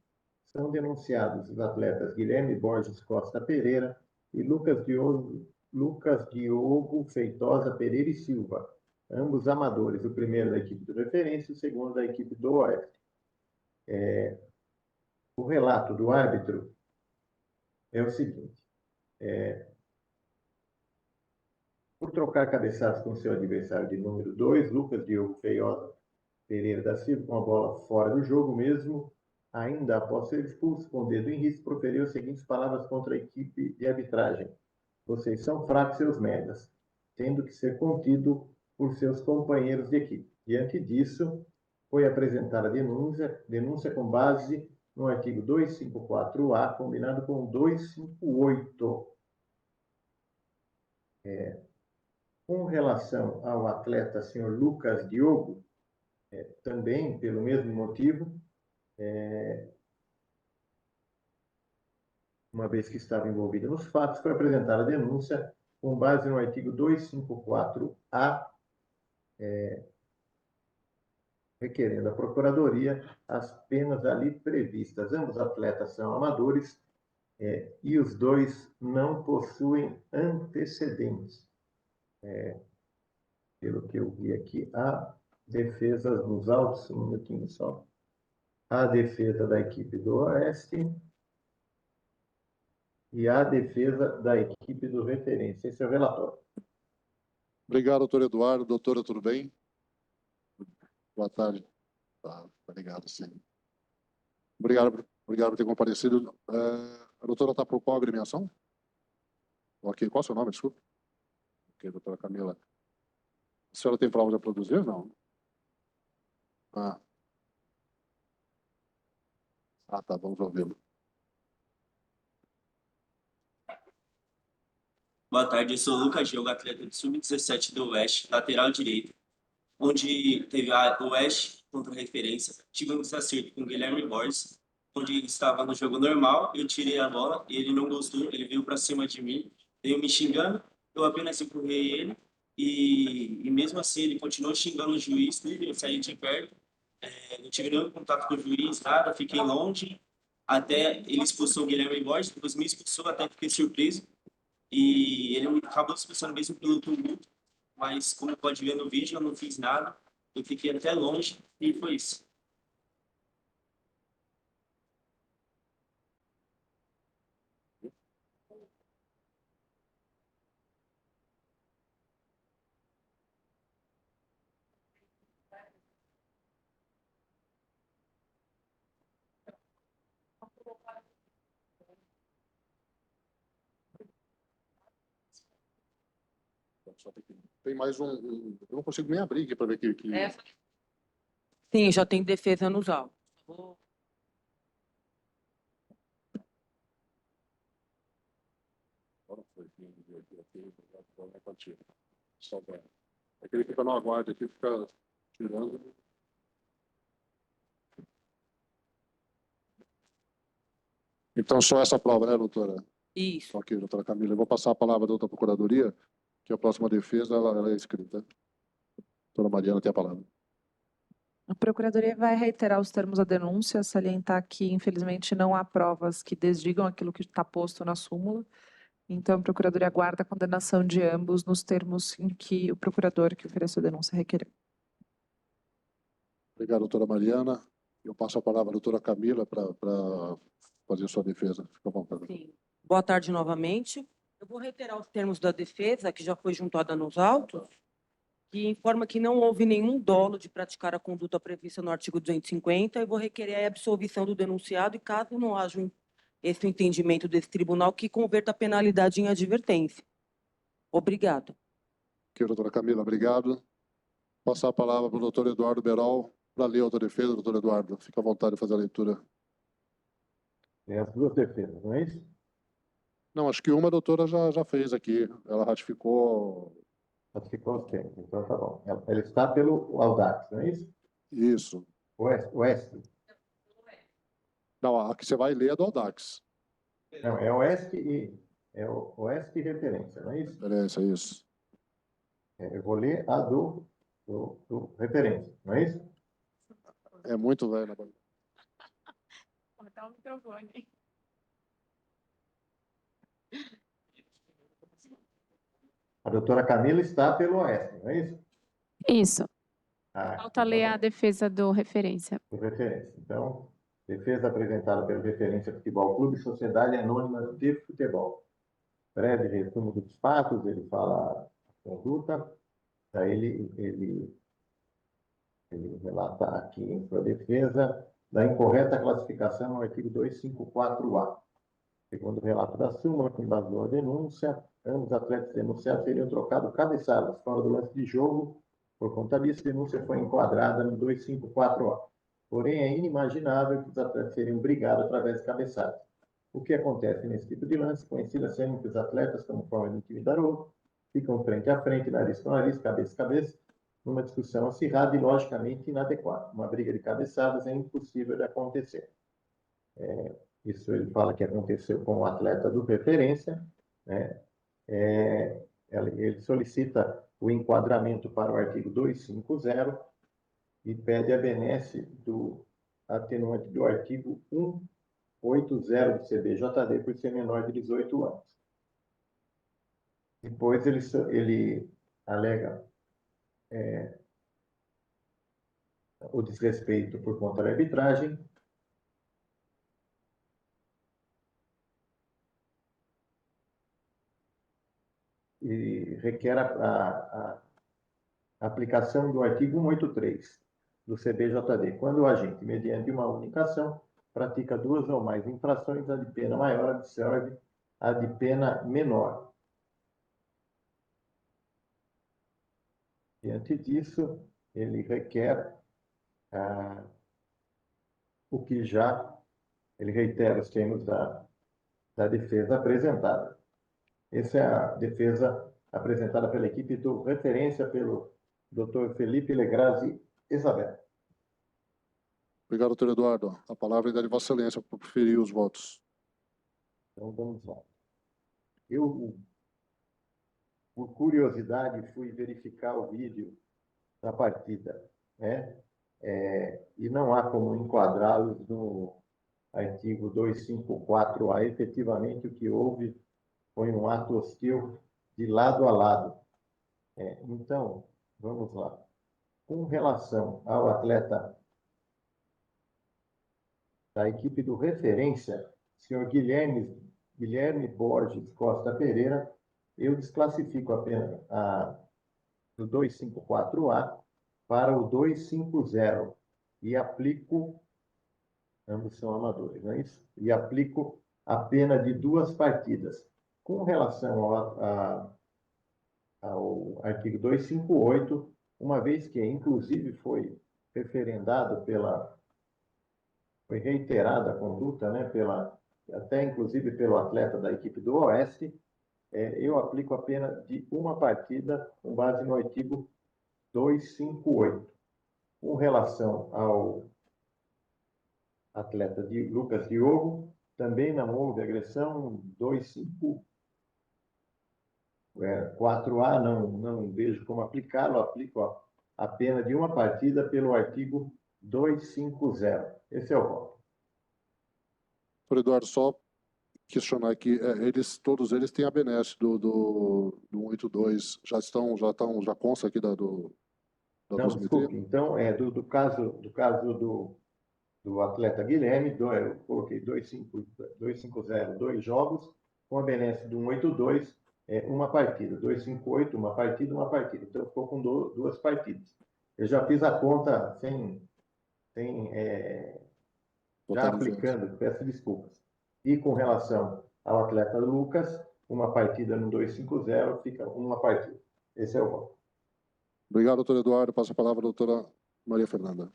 São denunciados os atletas Guilherme Borges Costa Pereira e Lucas Diogo Feitosa Pereira e Silva, ambos amadores, o primeiro da equipe do Referência e o segundo da equipe do Oeste. O relato do árbitro é o seguinte: por trocar cabeçadas com seu adversário de número 2, Lucas Diogo Feitosa Pereira da Silva, com a bola fora do jogo mesmo, ainda após ser expulso com o dedo em risco, proferiu as seguintes palavras contra a equipe de arbitragem: vocês são fracos, seus merdas, tendo que ser contido por seus companheiros de equipe. Diante disso, foi apresentada a denúncia com base no artigo 254A, combinado com 258. Com relação ao atleta senhor Lucas Diogo, também pelo mesmo motivo, uma vez que estava envolvida nos fatos, foi apresentada a denúncia com base no artigo 254-A, requerendo à Procuradoria as penas ali previstas. Ambos atletas são amadores e os dois não possuem antecedentes. Pelo que eu vi aqui, a defesa dos autos, um minutinho só, a defesa da equipe do Oeste e a defesa da equipe do Referência. Esse é o relatório. Obrigado, doutor Eduardo. Doutora, tudo bem? Boa tarde. Tá ligado, sim. Obrigado por ter comparecido. A doutora está por qual agremiação? Ok, qual é o seu nome, desculpa? Ok, doutora Camila. A senhora tem provas a produzir, não? Ah, tá, vamos ouvi-lo. Boa tarde, eu sou o Lucas Gil, atleta do Sub-17 do Oeste, lateral direito, onde teve o Oeste contra a Referência. Tive um desacerto com o Guilherme Borges, onde estava no jogo normal, eu tirei a bola, ele não gostou, ele veio para cima de mim, veio me xingando, eu apenas empurrei ele, e mesmo assim ele continuou xingando o juiz, tudo, eu saí de perto, não tive nenhum contato com o juiz, nada, fiquei longe, até ele expulsou o Guilherme Borges, depois me expulsou, até fiquei surpreso, e ele acabou expulsando mesmo pelo tumulto, mas como pode ver no vídeo, eu não fiz nada, eu fiquei até longe, e foi isso. Tem mais um. Eu não consigo nem abrir aqui para ver que. Sim, já tem defesa nos autos. Aquele fica no aguardo aqui, fica tirando. Então, só essa prova, né, doutora? Isso. Ok, doutora Camila. Eu vou passar a palavra da outra procuradoria, que a próxima defesa ela é escrita. Doutora Mariana tem a palavra. A Procuradoria vai reiterar os termos da denúncia, salientar que, infelizmente, não há provas que desdigam aquilo que está posto na súmula. Então, a Procuradoria aguarda a condenação de ambos nos termos em que o procurador que ofereceu a denúncia requereu. Obrigado, doutora Mariana. Eu passo a palavra à doutora Camila para fazer sua defesa. Fica à vontade. Sim. Boa tarde novamente. Eu vou reiterar os termos da defesa, que já foi juntada nos autos, que informa que não houve nenhum dolo de praticar a conduta prevista no artigo 250 e vou requerer a absolvição do denunciado e, caso não haja esse entendimento desse tribunal, que converta a penalidade em advertência. Obrigada. Ok, doutora Camila, obrigado. Passar a palavra para o doutor Eduardo Berol para ler a outra defesa. Doutor Eduardo, fica à vontade de fazer a leitura. Tem as duas defesas, não é isso? Não, acho que uma a doutora já fez aqui. Ela ratificou. Ratificou os termos, então tá bom. Ela está pelo Audax, não é isso? Isso. Oeste. Não, a que você vai ler é do Audax. Não, é Oeste e Referência, não é isso? Referência, isso. Eu vou ler a do Referência, não é isso? É muito velho, né? Cortar o microfone. A doutora Camila está pelo Oeste, não é isso? Isso. Ah, Falta ler a defesa do referência. por referência. Então, defesa apresentada pelo Referência Futebol Clube, Sociedade Anônima de Futebol. Breve resumo dos fatos, ele fala a conduta, daí ele relata aqui em sua defesa da incorreta classificação no artigo 254-A. Segundo o relato da súmula, que embasou a denúncia, ambos atletas denunciados teriam trocado cabeçadas fora do lance de jogo. Por conta disso, a denúncia foi enquadrada no 254-A. Porém, é inimaginável que os atletas seriam brigados através de cabeçadas. O que acontece nesse tipo de lance, conhecida sendo que os atletas, como forma de intimidar o outro, ficam frente a frente, nariz com nariz, cabeça a cabeça, numa discussão acirrada e logicamente inadequada. Uma briga de cabeçadas é impossível de acontecer. isso ele fala que aconteceu com o atleta do referência, né? Ele solicita o enquadramento para o artigo 250 e pede a benesse do atenuante do artigo 180 do CBJD por ser menor de 18 anos. Depois ele alega o desrespeito por conta da arbitragem e requer a aplicação do artigo 183 do CBJD, quando o agente, mediante uma única ação, pratica duas ou mais infrações, a de pena maior absorve a de pena menor. Diante disso, ele requer o que já ele reitera os termos da defesa apresentada. Essa é a defesa apresentada pela equipe do referência pelo Dr. Felipe Legrazi Isabel. Obrigado, doutor Eduardo. A palavra é da Vossa Excelência para proferir os votos. Então, vamos lá. Eu, por curiosidade, fui verificar o vídeo da partida, né? E não há como enquadrá-los no artigo 254A. Efetivamente, o que houve foi um ato hostil de lado a lado. Então, vamos lá. Com relação ao atleta da equipe do referência, senhor Guilherme Borges Costa Pereira, eu desclassifico apenas do 254A para o 250 e aplico, ambos são amadores, não é isso? E aplico a pena de 2 partidas. Com relação ao artigo 258, uma vez que, inclusive, foi referendado foi reiterada a conduta, né, até inclusive pelo atleta da equipe do Oeste, eu aplico a pena de 1 partida com base no artigo 258. Com relação ao atleta de Lucas Diogo, também não houve agressão. 254A, não vejo como aplicá-lo, aplico a pena de 1 partida pelo artigo 250. Esse é o voto. Doutor Eduardo, só questionar aqui, todos eles têm a benesse do 182, já consta aqui da Não, dosimetria? desculpe. Então, do caso do atleta Guilherme, eu coloquei 250, 2 jogos, com a benesse do 182, 1 partida. 258, 1 partida, 1 partida. Então, ficou com 2 partidas. Eu já fiz a conta já aplicando, peço desculpas. E com relação ao atleta Lucas, 1 partida no 250, fica 1 partida. Esse é o voto. Obrigado, doutor Eduardo. Passo a palavra à doutora Maria Fernanda.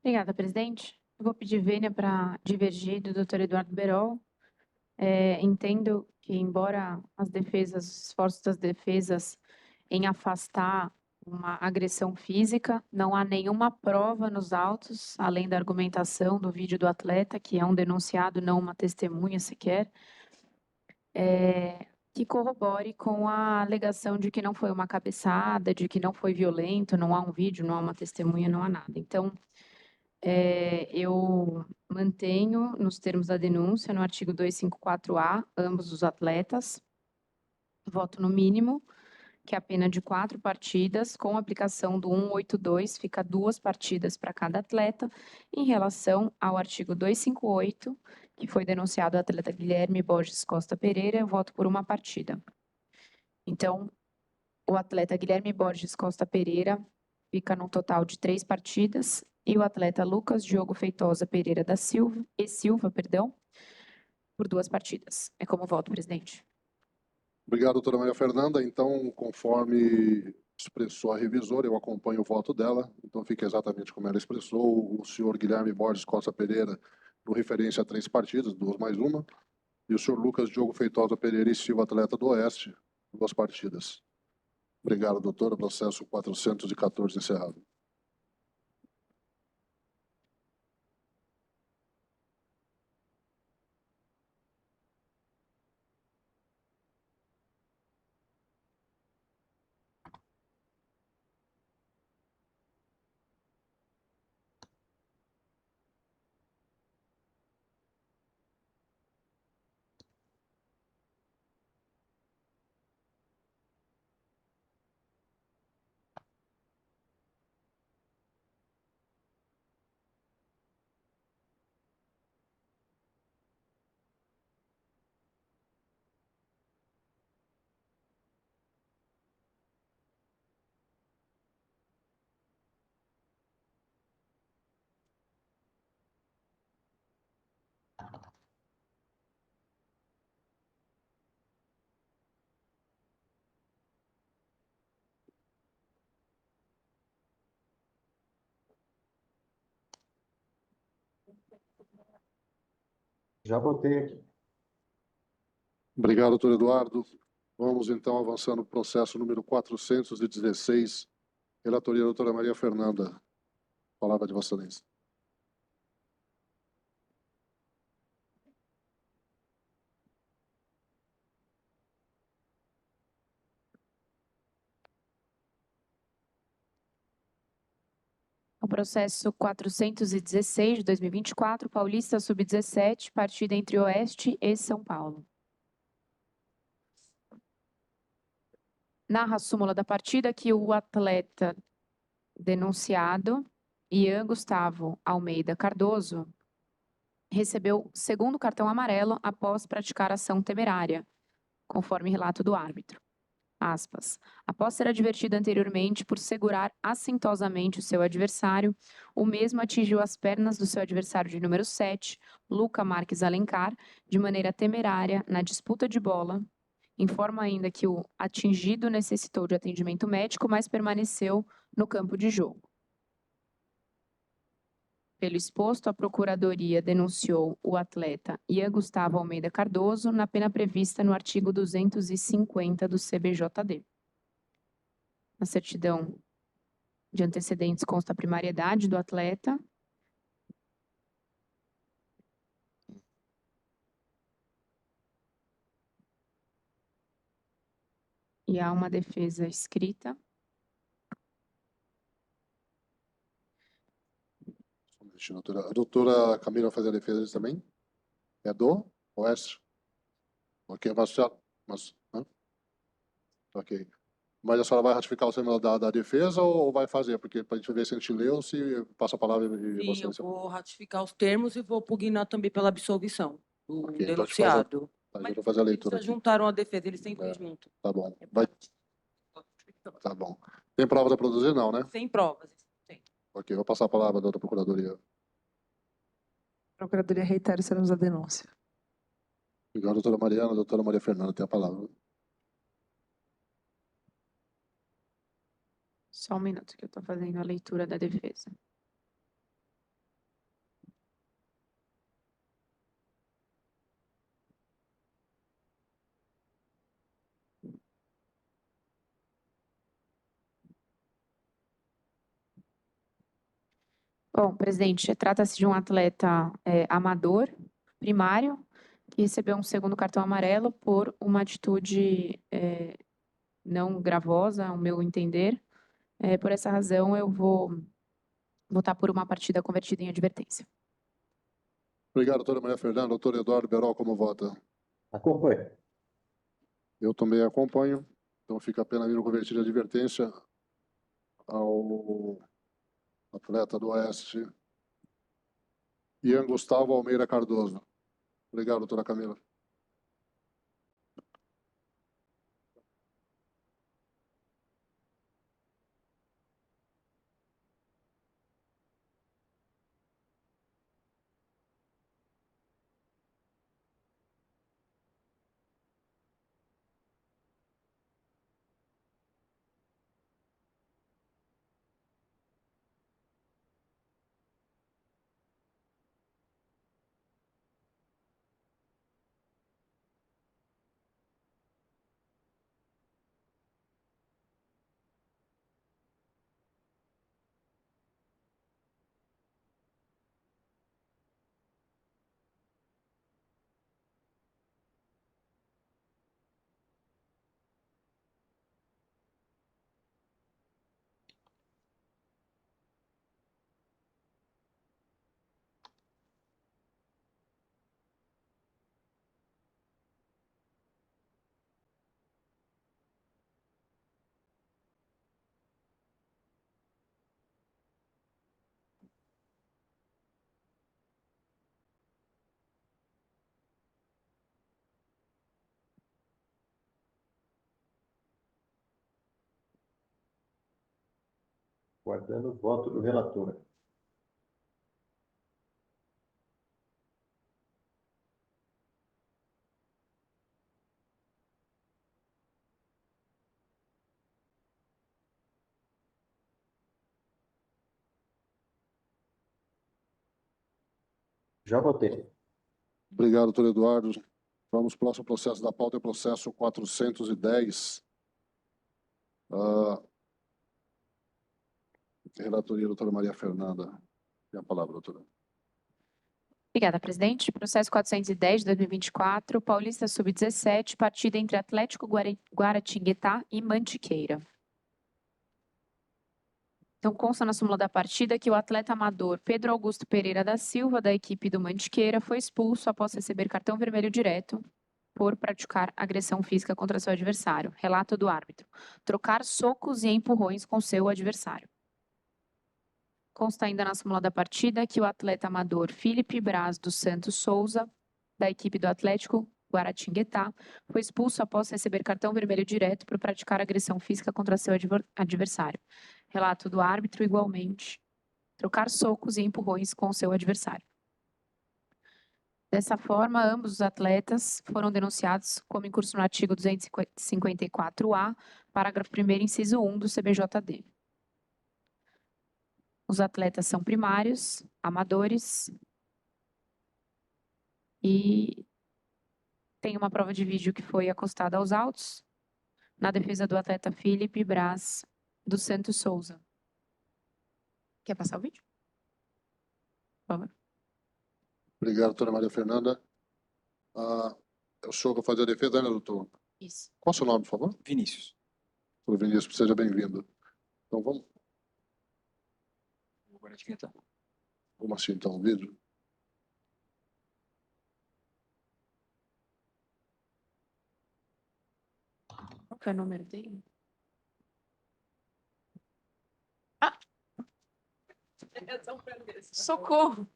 Obrigada, presidente. Eu vou pedir vênia para divergir do doutor Eduardo Berol. Entendo que, embora os esforços das defesas em afastar uma agressão física, não há nenhuma prova nos autos, além da argumentação do vídeo do atleta, que é um denunciado, não uma testemunha sequer, que corrobore com a alegação de que não foi uma cabeçada, de que não foi violento, não há um vídeo, não há uma testemunha, não há nada. Então, eu mantenho, nos termos da denúncia, no artigo 254A, ambos os atletas. Voto no mínimo, que é a pena de 4 partidas, com aplicação do 182, fica 2 partidas para cada atleta. Em relação ao artigo 258, que foi denunciado o atleta Guilherme Borges Costa Pereira, eu voto por 1 partida. Então, o atleta Guilherme Borges Costa Pereira fica num total de 3 partidas, e o atleta Lucas Diogo Feitosa Pereira da Silva, por 2 partidas. É como voto, presidente. Obrigado, doutora Maria Fernanda. Então, conforme expressou a revisora, eu acompanho o voto dela. Então, fica exatamente como ela expressou. O senhor Guilherme Borges Costa Pereira, no referência a 3 partidas, 2 mais 1. E o senhor Lucas Diogo Feitosa Pereira e Silva, atleta do Oeste, 2 partidas. Obrigado, doutora. Processo 414 encerrado. Já votei aqui. Obrigado, doutor Eduardo. Vamos, então, avançando para o processo número 416. Relatoria, doutora Maria Fernanda. Palavra de Vossa Excelência. O processo 416 de 2024, Paulista Sub-17, partida entre Oeste e São Paulo. Narra a súmula da partida que o atleta denunciado, Ian Gustavo Almeida Cardoso, recebeu segundo cartão amarelo após praticar ação temerária, conforme relato do árbitro. Aspas. Após ser advertido anteriormente por segurar assintosamente o seu adversário, o mesmo atingiu as pernas do seu adversário de número 7, Luca Marques Alencar, de maneira temerária na disputa de bola. Informa ainda que o atingido necessitou de atendimento médico, mas permaneceu no campo de jogo. Pelo exposto, a Procuradoria denunciou o atleta Ian Gustavo Almeida Cardoso na pena prevista no artigo 250 do CBJD. Na certidão de antecedentes consta a primariedade do atleta. E há uma defesa escrita. A doutora Camila vai fazer a defesa disso também? É do Oeste? Ok, ok. Mas a senhora vai ratificar o termo da defesa ou vai fazer? Porque para a gente ver se a gente leu, se passa a palavra e Sim, Vossa eu Excelência. vou ratificar os termos e vou pugnar também pela absolvição do Ok, então a gente faz a- denunciado. a gente Mas vai fazer a eles leitura já aqui. juntaram a defesa, eles têm que ir É. junto. Tá bom. Tá bom. Tem provas a produzir? Não, né? Sem provas. Tem. Ok, vou passar a palavra da outra Procuradoria. A Procuradoria reitera os termos da denúncia. Obrigado, doutora Mariana. Doutora Maria Fernanda tem a palavra. Só um minuto que eu estou fazendo a leitura da defesa. Bom, presidente, trata-se de um atleta amador, primário, que recebeu um segundo cartão amarelo por uma atitude não gravosa, ao meu entender. Por essa razão, eu vou votar por uma partida convertida em advertência. Obrigado, doutora Maria Fernanda. Doutor Eduardo Berol, como vota? Acompanho. Eu também acompanho. Então fica a pena vir convertida em advertência ao atleta do Oeste, Ian Gustavo Almeida Cardoso. Obrigado, doutora Camila. Guardando o voto do relator. Já votei. Obrigado, doutor Eduardo. Vamos para o próximo processo da pauta, é o processo 410. Relatoria, doutora Maria Fernanda. Tem a palavra, doutora. Obrigada, presidente. Processo 410 de 2024, Paulista Sub-17, partida entre Atlético Guaratinguetá e Mantiqueira. Então, consta na súmula da partida que o atleta amador Pedro Augusto Pereira da Silva, da equipe do Mantiqueira, foi expulso após receber cartão vermelho direto por praticar agressão física contra seu adversário. Relato do árbitro. Trocar socos e empurrões com seu adversário. Consta ainda na súmula da partida que o atleta amador Felipe Braz dos Santos Souza, da equipe do Atlético Guaratinguetá, foi expulso após receber cartão vermelho direto por praticar agressão física contra seu adversário. Relato do árbitro, igualmente. Trocar socos e empurrões com seu adversário. Dessa forma, ambos os atletas foram denunciados como incurso no artigo 254-A, parágrafo 1º, inciso 1 do CBJD. Os atletas são primários, amadores e tem uma prova de vídeo que foi acostada aos autos na defesa do atleta Felipe Braz dos Santos Souza. Quer passar o vídeo? Por favor. Obrigado, doutora Maria Fernanda. É o senhor que vai fazer a defesa, né, doutor? Isso. Qual é o seu nome, por favor? Vinícius. Doutor Vinícius, seja bem-vindo. Então, vamos assistir então o vídeo. Qual que é o número dele? Socorro!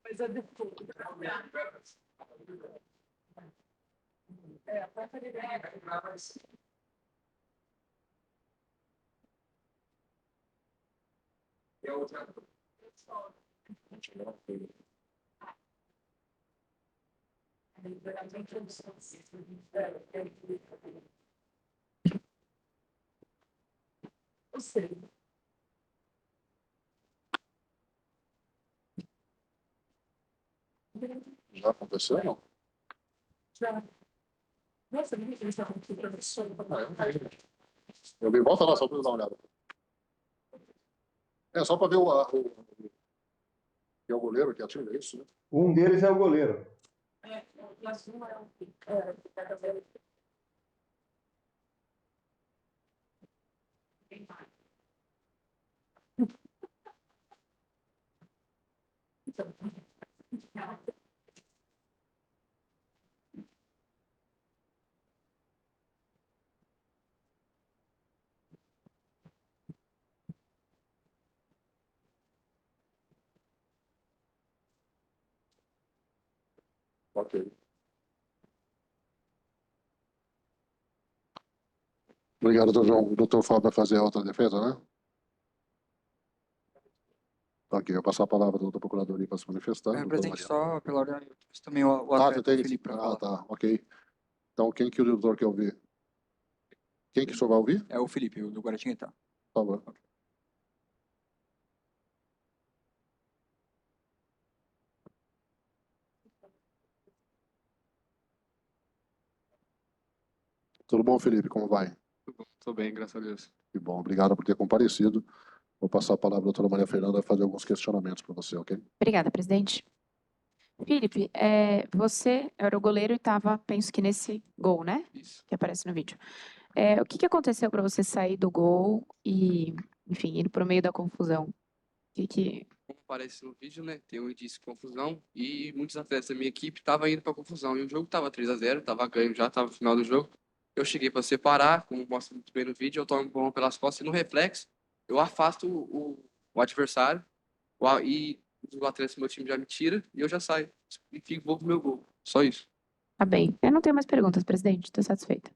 Já aconteceu, não? Eu vi, volta lá só para eu dar uma olhada. É só para ver que é o goleiro que atira, é isso, né? Um deles é o goleiro. Ok. Obrigado, doutor João. O doutor Fábio vai fazer a outra defesa, né? Ok, eu vou passar a palavra do doutor Procuradoria para se manifestar. doutor Presidente, Mariano. só pela ordem, também o Você atleta tem? Felipe para Ah, falar. tá, ok. Então, quem que o doutor quer ouvir? Quem que o senhor vai ouvir? É o Felipe, o do Guaratinguetá. Por favor. Tudo bom, Felipe? Como vai? Tô bem, graças a Deus. Que bom, obrigado por ter comparecido. Vou passar a palavra à doutora Maria Fernanda vai fazer alguns questionamentos para você, ok? Obrigada, presidente. Felipe, você era o goleiro e estava, penso que nesse gol, né? Isso. Que aparece no vídeo. O que aconteceu para você sair do gol e, enfim, ir para o meio da confusão? Como aparece no vídeo, né? Tem um indício de confusão e muitos atletas da minha equipe estavam indo para confusão. E o jogo estava 3-0, estava ganho já, estava no final do jogo. Eu cheguei para separar, como mostra muito bem no vídeo, eu tomo um bom pelas costas e no reflexo eu afasto o adversário e os atletas do meu time já me tiram e eu já saio e fico vou pro meu gol. Só isso. Tá bem. Eu não tenho mais perguntas, presidente. Estou satisfeita.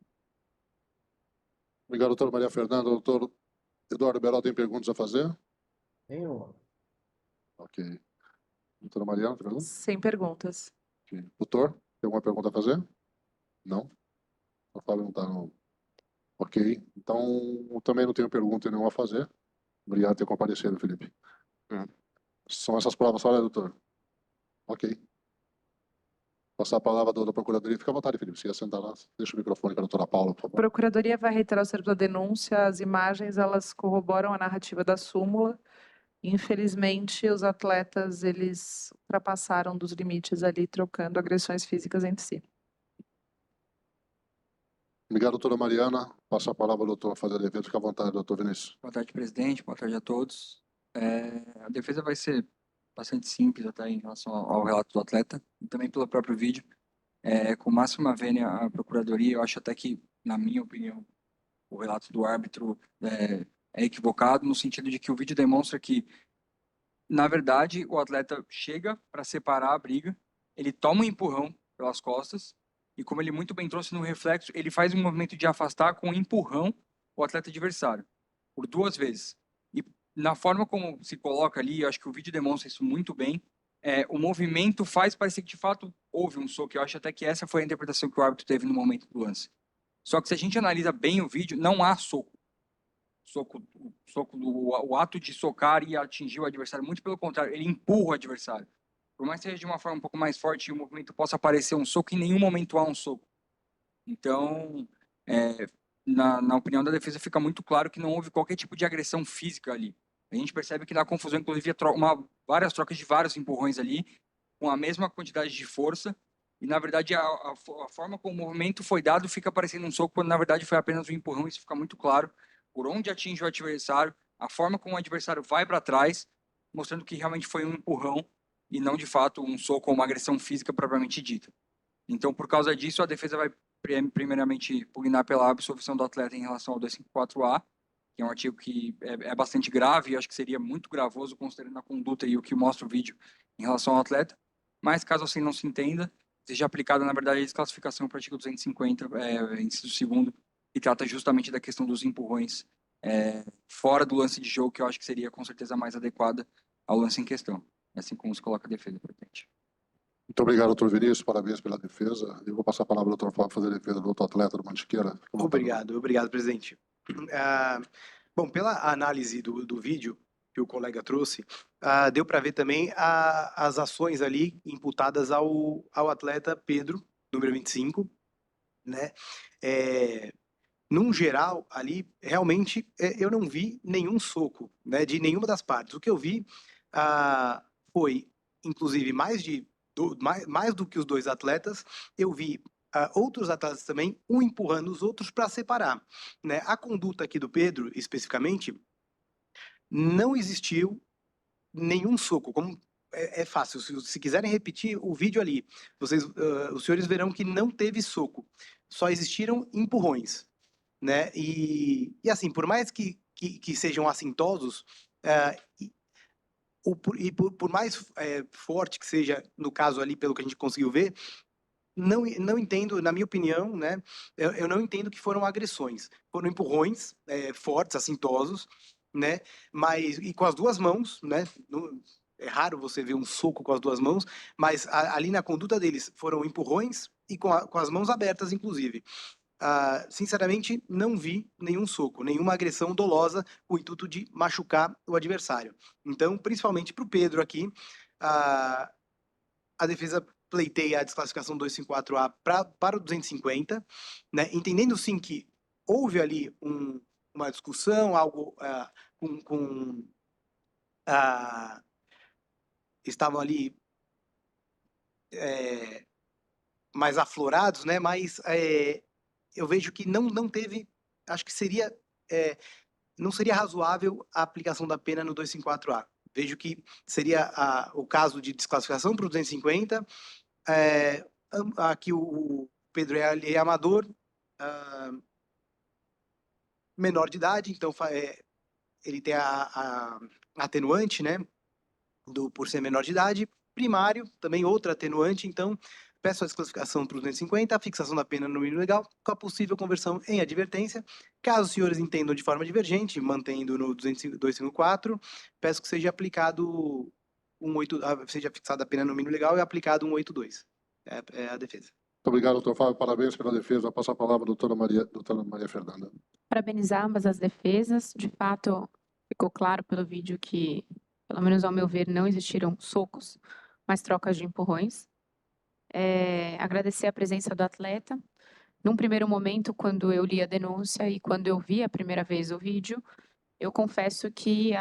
Obrigado, doutora Maria Fernanda. Doutor Eduardo Berol tem perguntas a fazer? Nenhuma. Ok. Doutora Mariana, tem pergunta? Sem perguntas. Ok. Doutor, tem alguma pergunta a fazer? Não? O Fábio não está, não. Ok. Então, eu também não tenho pergunta nenhuma a fazer. Obrigado por ter comparecido, Felipe. São essas provas só, né, doutor? Ok. Passar a palavra à doutora Procuradoria. Fica à vontade, Felipe. Se ia sentar lá, deixa o microfone para a doutora Paula, por A favor. Procuradoria vai reiterar os termos da denúncia. As imagens, elas corroboram a narrativa da súmula. Infelizmente, os atletas, eles ultrapassaram dos limites ali, trocando agressões físicas entre si. Obrigado, doutora Mariana. Passo a palavra ao doutor Fazer Devento. Fica à vontade, doutor Vinícius. Boa tarde, presidente. Boa tarde a todos. A defesa vai ser bastante simples até em relação ao relato do atleta e também pelo próprio vídeo. Com máxima vênia à Procuradoria, eu acho até que, na minha opinião, o relato do árbitro é equivocado no sentido de que o vídeo demonstra que, na verdade, o atleta chega para separar a briga, ele toma um empurrão pelas costas e, como ele muito bem trouxe no reflexo, ele faz um movimento de afastar com um empurrão o atleta adversário, por 2 vezes. E na forma como se coloca ali, eu acho que o vídeo demonstra isso muito bem, o movimento faz parecer que de fato houve um soco. Eu acho até que essa foi a interpretação que o árbitro teve no momento do lance. Só que se a gente analisa bem o vídeo, não há soco. O ato de socar e atingir o adversário, muito pelo contrário, ele empurra o adversário. Por mais que seja de uma forma um pouco mais forte e o movimento possa parecer um soco, em nenhum momento há um soco. Então, na opinião da defesa, fica muito claro que não houve qualquer tipo de agressão física ali. A gente percebe que na confusão, inclusive, várias trocas de vários empurrões ali, com a mesma quantidade de força, e na verdade a forma como o movimento foi dado fica parecendo um soco, quando na verdade foi apenas um empurrão. Isso fica muito claro, por onde atinge o adversário, a forma como o adversário vai para trás, mostrando que realmente foi um empurrão, e não de fato um soco ou uma agressão física propriamente dita. Então, por causa disso, a defesa vai primeiramente pugnar pela absolvição do atleta em relação ao 254A, que é um artigo que é bastante grave e acho que seria muito gravoso considerando a conduta e o que mostra o vídeo em relação ao atleta. Mas, caso assim não se entenda, seja aplicada, na verdade, a desclassificação para o artigo 250, inciso 2º, que trata justamente da questão dos empurrões fora do lance de jogo, que eu acho que seria com certeza mais adequada ao lance em questão, assim como se coloca a defesa, presidente. Muito obrigado, doutor Vinícius. Parabéns pela defesa. Eu vou passar a palavra ao doutor Fábio fazer a defesa do outro atleta do Mantiqueira. Obrigado, presidente. Bom, pela análise do vídeo que o colega trouxe, deu para ver também as ações ali imputadas ao atleta Pedro, número 25, né? Num geral, ali, realmente, eu não vi nenhum soco, né, de nenhuma das partes. O que eu vi foi, inclusive, mais do que os 2 atletas, eu vi outros atletas também, um empurrando os outros para separar, né? A conduta aqui do Pedro, especificamente, não existiu nenhum soco. Como é fácil, se quiserem repetir o vídeo ali, os senhores verão que não teve soco, só existiram empurrões, né? E assim, por mais que sejam assintosos, por mais forte que seja, no caso ali, pelo que a gente conseguiu ver, não entendo, na minha opinião, né? Eu não entendo que foram agressões. Foram empurrões fortes, assintosos, né? Mas, e com as 2 mãos, né? É raro você ver um soco com as 2 mãos, mas ali na conduta deles foram empurrões e com as mãos abertas, inclusive. Sinceramente, não vi nenhum soco, nenhuma agressão dolosa com o intuito de machucar o adversário. Então, principalmente para o Pedro aqui, a defesa pleiteia a desclassificação 254A para o 250, né? Entendendo sim que houve ali uma discussão, algo estavam ali mais aflorados, né? Mas eu vejo que não teve, acho que não seria razoável a aplicação da pena no 254A. Vejo que seria o caso de desclassificação para o 250. Aqui o Pedro é amador, menor de idade, então ele tem a atenuante, né, por ser menor de idade. Primário, também outra atenuante, então peço a desclassificação para o 250, a fixação da pena no mínimo legal, com a possível conversão em advertência. Caso os senhores entendam de forma divergente, mantendo no 254, peço que seja aplicado seja fixada a pena no mínimo legal e aplicado 182. É a defesa. Muito obrigado, doutor Fábio. Parabéns pela defesa. Vai passar a palavra à doutora Maria Fernanda. Parabenizar ambas as defesas. De fato, ficou claro pelo vídeo que, pelo menos ao meu ver, não existiram socos, mas trocas de empurrões. agradecer a presença do atleta. Num primeiro momento, quando eu li a denúncia e quando eu vi a primeira vez o vídeo, eu confesso que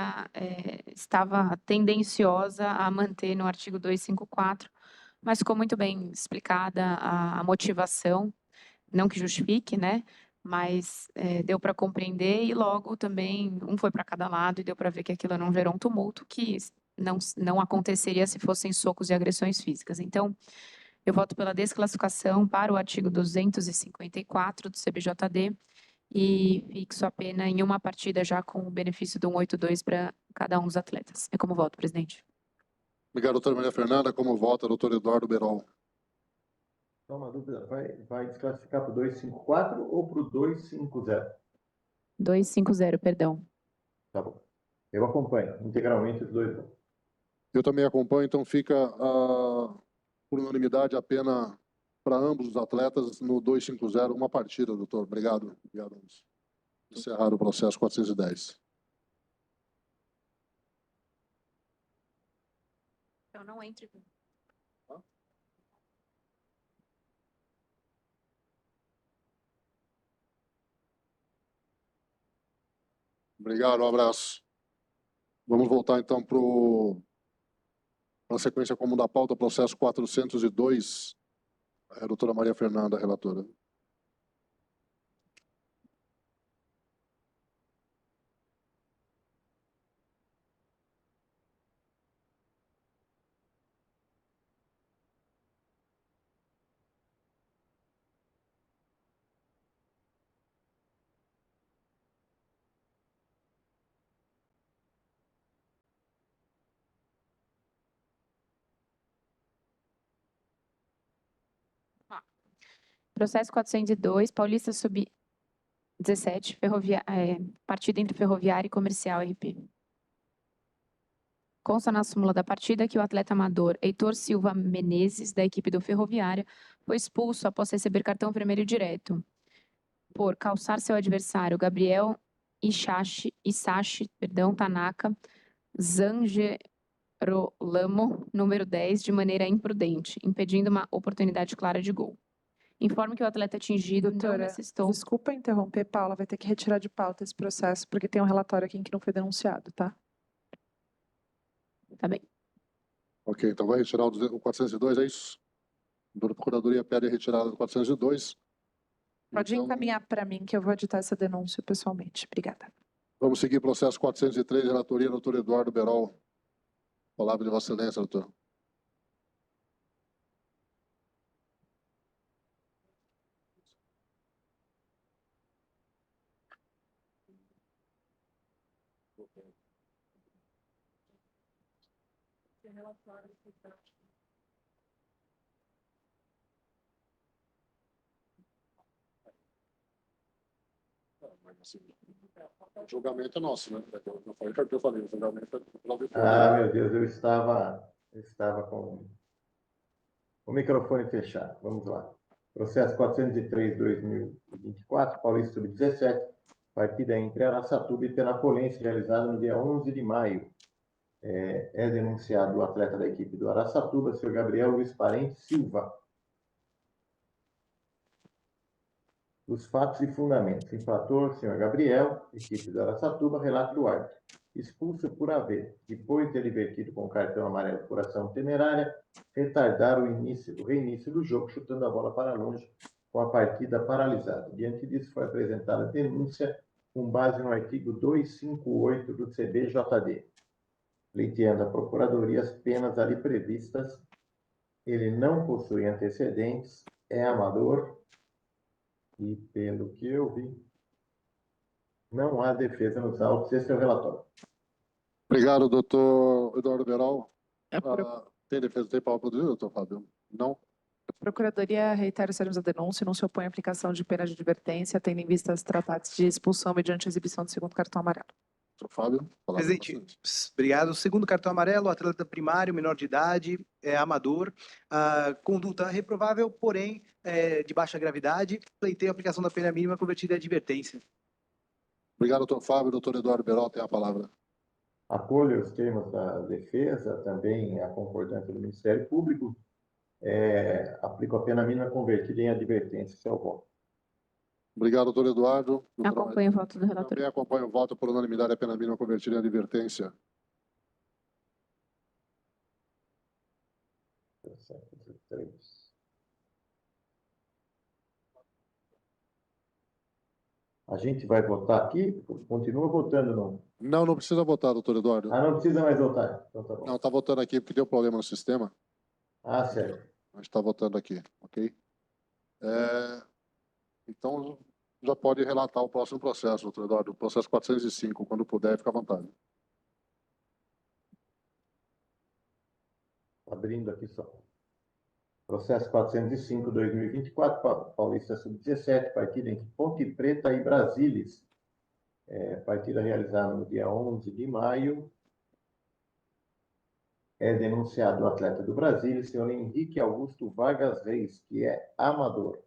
estava tendenciosa a manter no artigo 254, mas ficou muito bem explicada a motivação, não que justifique, né? Mas deu para compreender e logo também um foi para cada lado e deu para ver que aquilo não gerou um tumulto que não aconteceria se fossem socos e agressões físicas. Então, eu voto pela desclassificação para o artigo 254 do CBJD e fixo a pena em uma partida já com o benefício do 182 para cada um dos atletas. É como voto, presidente. Obrigado, doutora Maria Fernanda. Como vota, doutor Eduardo Berol? Só uma dúvida, vai desclassificar para o 254 ou para o 250? 250, perdão. Tá bom. Eu acompanho integralmente os dois votos. Eu também acompanho, então fica por unanimidade a pena para ambos os atletas no 250, uma partida, doutor. Obrigado. Obrigado. Encerrar o processo 410. Então não entre. Obrigado, um abraço. Vamos voltar então para a sequência comum da pauta, processo 402. A doutora Maria Fernanda, relatora. Processo 402, Paulista Sub-17, partida entre Ferroviária e Comercial RP. Consta na súmula da partida que o atleta amador Heitor Silva Menezes, da equipe do Ferroviária, foi expulso após receber cartão vermelho direto por calçar seu adversário Gabriel Isashi Tanaka Zangerolamo, número 10, de maneira imprudente, impedindo uma oportunidade clara de gol. Informo que o atleta atingido não Doutora, necessitou... desculpa interromper, Paula, vai ter que retirar de pauta esse processo, porque tem um relatório aqui que não foi denunciado, tá? Tá bem. Ok, então vai retirar o 402, é isso? A Procuradoria pede a retirada do 402. Pode Então, encaminhar para mim, que eu vou editar essa denúncia pessoalmente. Obrigada. vamos seguir processo 403, relatoria, doutor Eduardo Berol. Palavra de Vossa Excelência, doutor. O julgamento é nosso, né? Eu falei o julgamento é Ah, meu Deus, eu estava com o microfone fechado. Vamos lá. Processo 403/2024, Paulista Sub-17, partida entre Araçatuba e Penapolense, realizada no dia 11 de maio. É denunciado o atleta da equipe do Araçatuba, senhor Gabriel Luiz Parente Silva. Os fatos e fundamentos. Infrator, senhor Gabriel, equipe do Araçatuba, relato do árbitro. Expulso por haver, depois de advertido com cartão amarelo por ação temerária, retardar o reinício do jogo, chutando a bola para longe, com a partida paralisada. Diante disso, foi apresentada denúncia com base no artigo 258 do CBJD. Pleiteando a Procuradoria as penas ali previstas, ele não possui antecedentes, é amador e, pelo que eu vi, não há defesa nos autos. Esse é o relatório. Obrigado, doutor Eduardo Berol. Tem defesa? Tem palavra para o doutor Fábio? Não? A Procuradoria reitera os termos da denúncia e não se opõe à aplicação de pena de advertência, tendo em vista as tratados de expulsão mediante exibição do segundo cartão amarelo. Doutor Fábio? Presidente, obrigado. Segundo cartão amarelo, atleta primário, menor de idade, amador, conduta reprovável, porém de baixa gravidade, pleiteio a aplicação da pena mínima convertida em advertência. Obrigado, doutor Fábio. Doutor Eduardo Berol tem a palavra. Acolho os termos da defesa, também a concordância do Ministério Público. A Aplico a pena mínima convertida em advertência. Seu voto. Obrigado, doutor Eduardo. Doutor Acompanho o voto do relator. Também acompanho o voto por unanimidade, a pena mínima convertida em advertência. A gente vai votar aqui? Continua votando, não? Não, não precisa votar, doutor Eduardo. Ah, não precisa mais votar. Então tá bom. Não, está votando aqui porque deu problema no sistema. Ah, certo. A gente está votando aqui, ok? Então, já pode relatar o próximo processo, doutor Eduardo. O processo 405, quando puder, fica à vontade. Abrindo aqui só. Processo 405, 2024, Paulista Sub-17, partida entre Ponte Preta e Brasília. Partida realizada no dia 11 de maio. É denunciado o atleta do Brasília, senhor Henrique Augusto Vargas Reis, que é amador.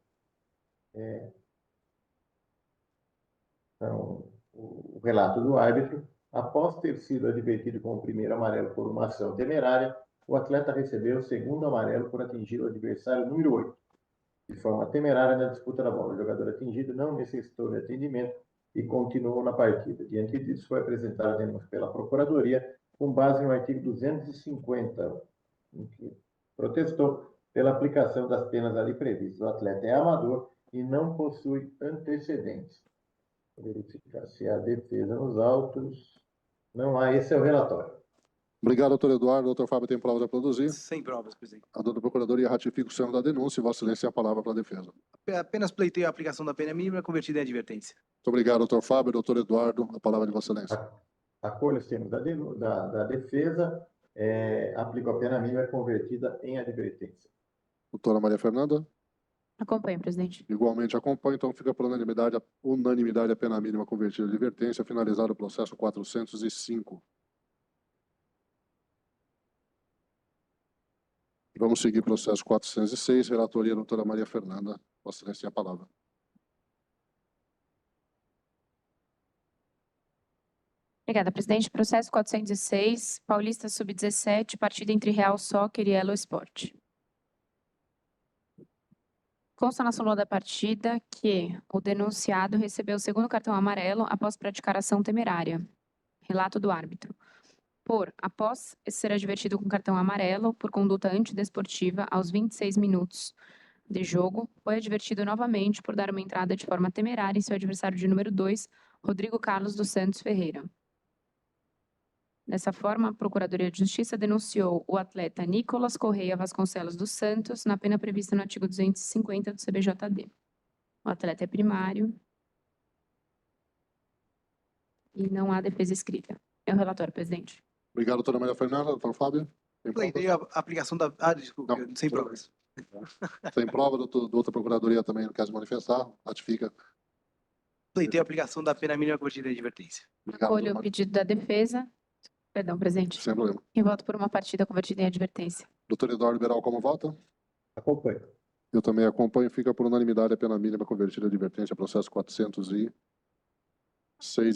Então, o relato do árbitro: após ter sido advertido com o primeiro amarelo por uma ação temerária, o atleta recebeu o segundo amarelo por atingir o adversário número 8, de forma temerária na disputa da bola. O jogador atingido não necessitou de atendimento e continuou na partida. Diante disso, foi apresentada a denúncia pela Procuradoria com base no artigo 250, em que protestou pela aplicação das penas ali previstas. O atleta é amador e não possui antecedentes. Vou verificar se há defesa nos autos. Não há. Esse é o relatório. Obrigado, doutor Eduardo. Doutor Fábio, tem prova a produzir? Sem provas, presidente. A doutora Procuradoria ratifica o ceno da denúncia e Vossa Excelência tem a palavra para a defesa. Apenas pleiteio a aplicação da pena mínima convertida em advertência. Muito obrigado, doutor Fábio. Doutor Eduardo, a palavra de Vossa Excelência. Acolho os termos da defesa. Aplico a pena mínima convertida em advertência. Doutora Maria Fernanda? Acompanho, presidente. Igualmente acompanho, então fica por unanimidade a pena mínima convertida em advertência. Finalizado o processo 405. Vamos seguir o processo 406, relatoria da doutora Maria Fernanda. Vossa Excelência tem a palavra. Obrigada, presidente. Processo 406, Paulista Sub-17, partida entre Real Soccer e Elo Sport. Consta na súmula da partida que o denunciado recebeu o segundo cartão amarelo após praticar ação temerária. Relato do árbitro. Após ser advertido com cartão amarelo por conduta antidesportiva aos 26 minutos de jogo, foi advertido novamente por dar uma entrada de forma temerária em seu adversário de número 2, Rodrigo Carlos dos Santos Ferreira. Dessa forma, a Procuradoria de Justiça denunciou o atleta Nicolas Correia Vasconcelos dos Santos na pena prevista no artigo 250 do CBJD. O atleta é primário e não há defesa escrita. É o relatório, presidente. Obrigado, doutora Maria Fernanda. Doutor Fábio? Tem prova? Pleiteio a aplicação da... Ah, desculpa, Não, sem tudo provas. Sem prova, doutora Procuradoria também não quer se manifestar. Ratifica. Pleiteio a aplicação da pena mínima convertida em advertência. Obrigado, Acolho o doutora pedido da defesa. Perdão, presidente. Sem problema. E voto por uma partida convertida em advertência. Doutor Eduardo Liberal, como vota? Acompanho. Eu também acompanho. Fica por unanimidade a pena mínima convertida em advertência. Processo 406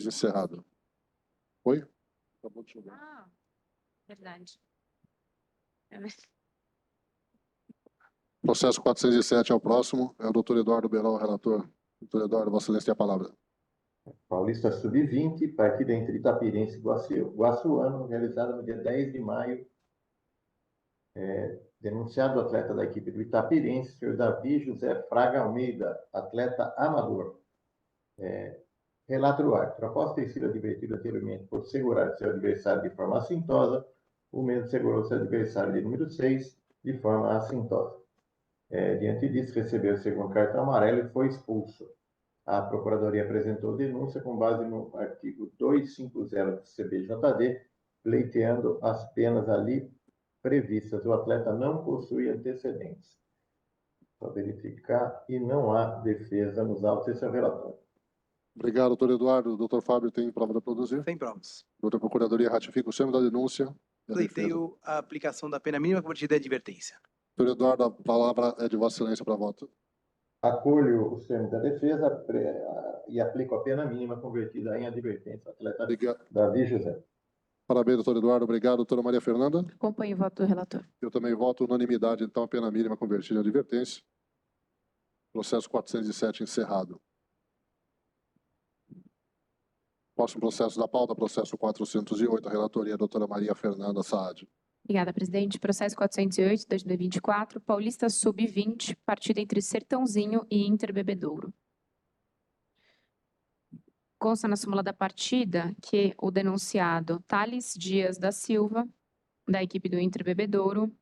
encerrado. Oi? Acabou de chover. Verdade. Processo 407 é o próximo. É o doutor Eduardo Liberal, relator. Doutor Eduardo, Vossa Excelência tem a palavra. Paulista Sub-20, partida entre Itapirense e Guaçuano, realizada no dia 10 de maio. Denunciado o atleta da equipe do Itapirense, senhor Davi José Fraga Almeida, atleta amador. Relato do árbitro: após ter sido advertido anteriormente por segurar seu adversário de forma assintosa, o mesmo segurou seu adversário de número 6 de forma assintosa. Diante disso, recebeu o segundo cartão amarelo e foi expulso. A Procuradoria apresentou denúncia com base no artigo 250 do CBJD, pleiteando as penas ali previstas. O atleta não possui antecedentes. Só verificar, e não há defesa nos autos. Esse é o relatório. Obrigado, doutor Eduardo. Doutor Fábio tem prova a produzir? Sem provas. Doutora Procuradoria ratifica o seno da denúncia. E a defesa. Pleiteio a aplicação da pena mínima convertida em advertência. Doutor Eduardo, a palavra é de Vossa Excelência para voto. Acolho os termos da defesa e aplico a pena mínima convertida em advertência. Atleta Davi José. Parabéns, doutor Eduardo. Obrigado, doutora Maria Fernanda. Acompanho o voto do relator. Eu também voto unanimidade, então, a pena mínima convertida em advertência. Processo 407 encerrado. Próximo processo da pauta, processo 408, a relatoria doutora Maria Fernanda Saad. Obrigada, presidente. Processo 408, 2024, Paulista Sub-20, partida entre Sertãozinho e Inter Bebedouro. Consta na súmula da partida que o denunciado Thales Dias da Silva, da equipe do Inter Bebedouro,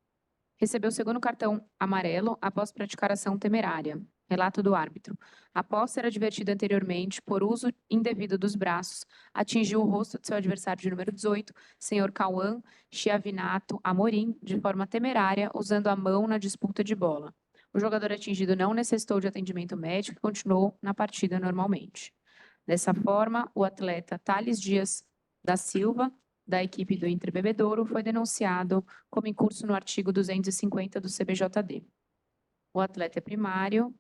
recebeu o segundo cartão amarelo após praticar ação temerária. Relato do árbitro. Após ser advertido anteriormente por uso indevido dos braços, atingiu o rosto de seu adversário de número 18, senhor Cauã Chiavinato Amorim, de forma temerária, usando a mão na disputa de bola. O jogador atingido não necessitou de atendimento médico e continuou na partida normalmente. Dessa forma, o atleta Thales Dias da Silva, da equipe do Inter Bebedouro, foi denunciado como incurso no artigo 250 do CBJD. O atleta é primário.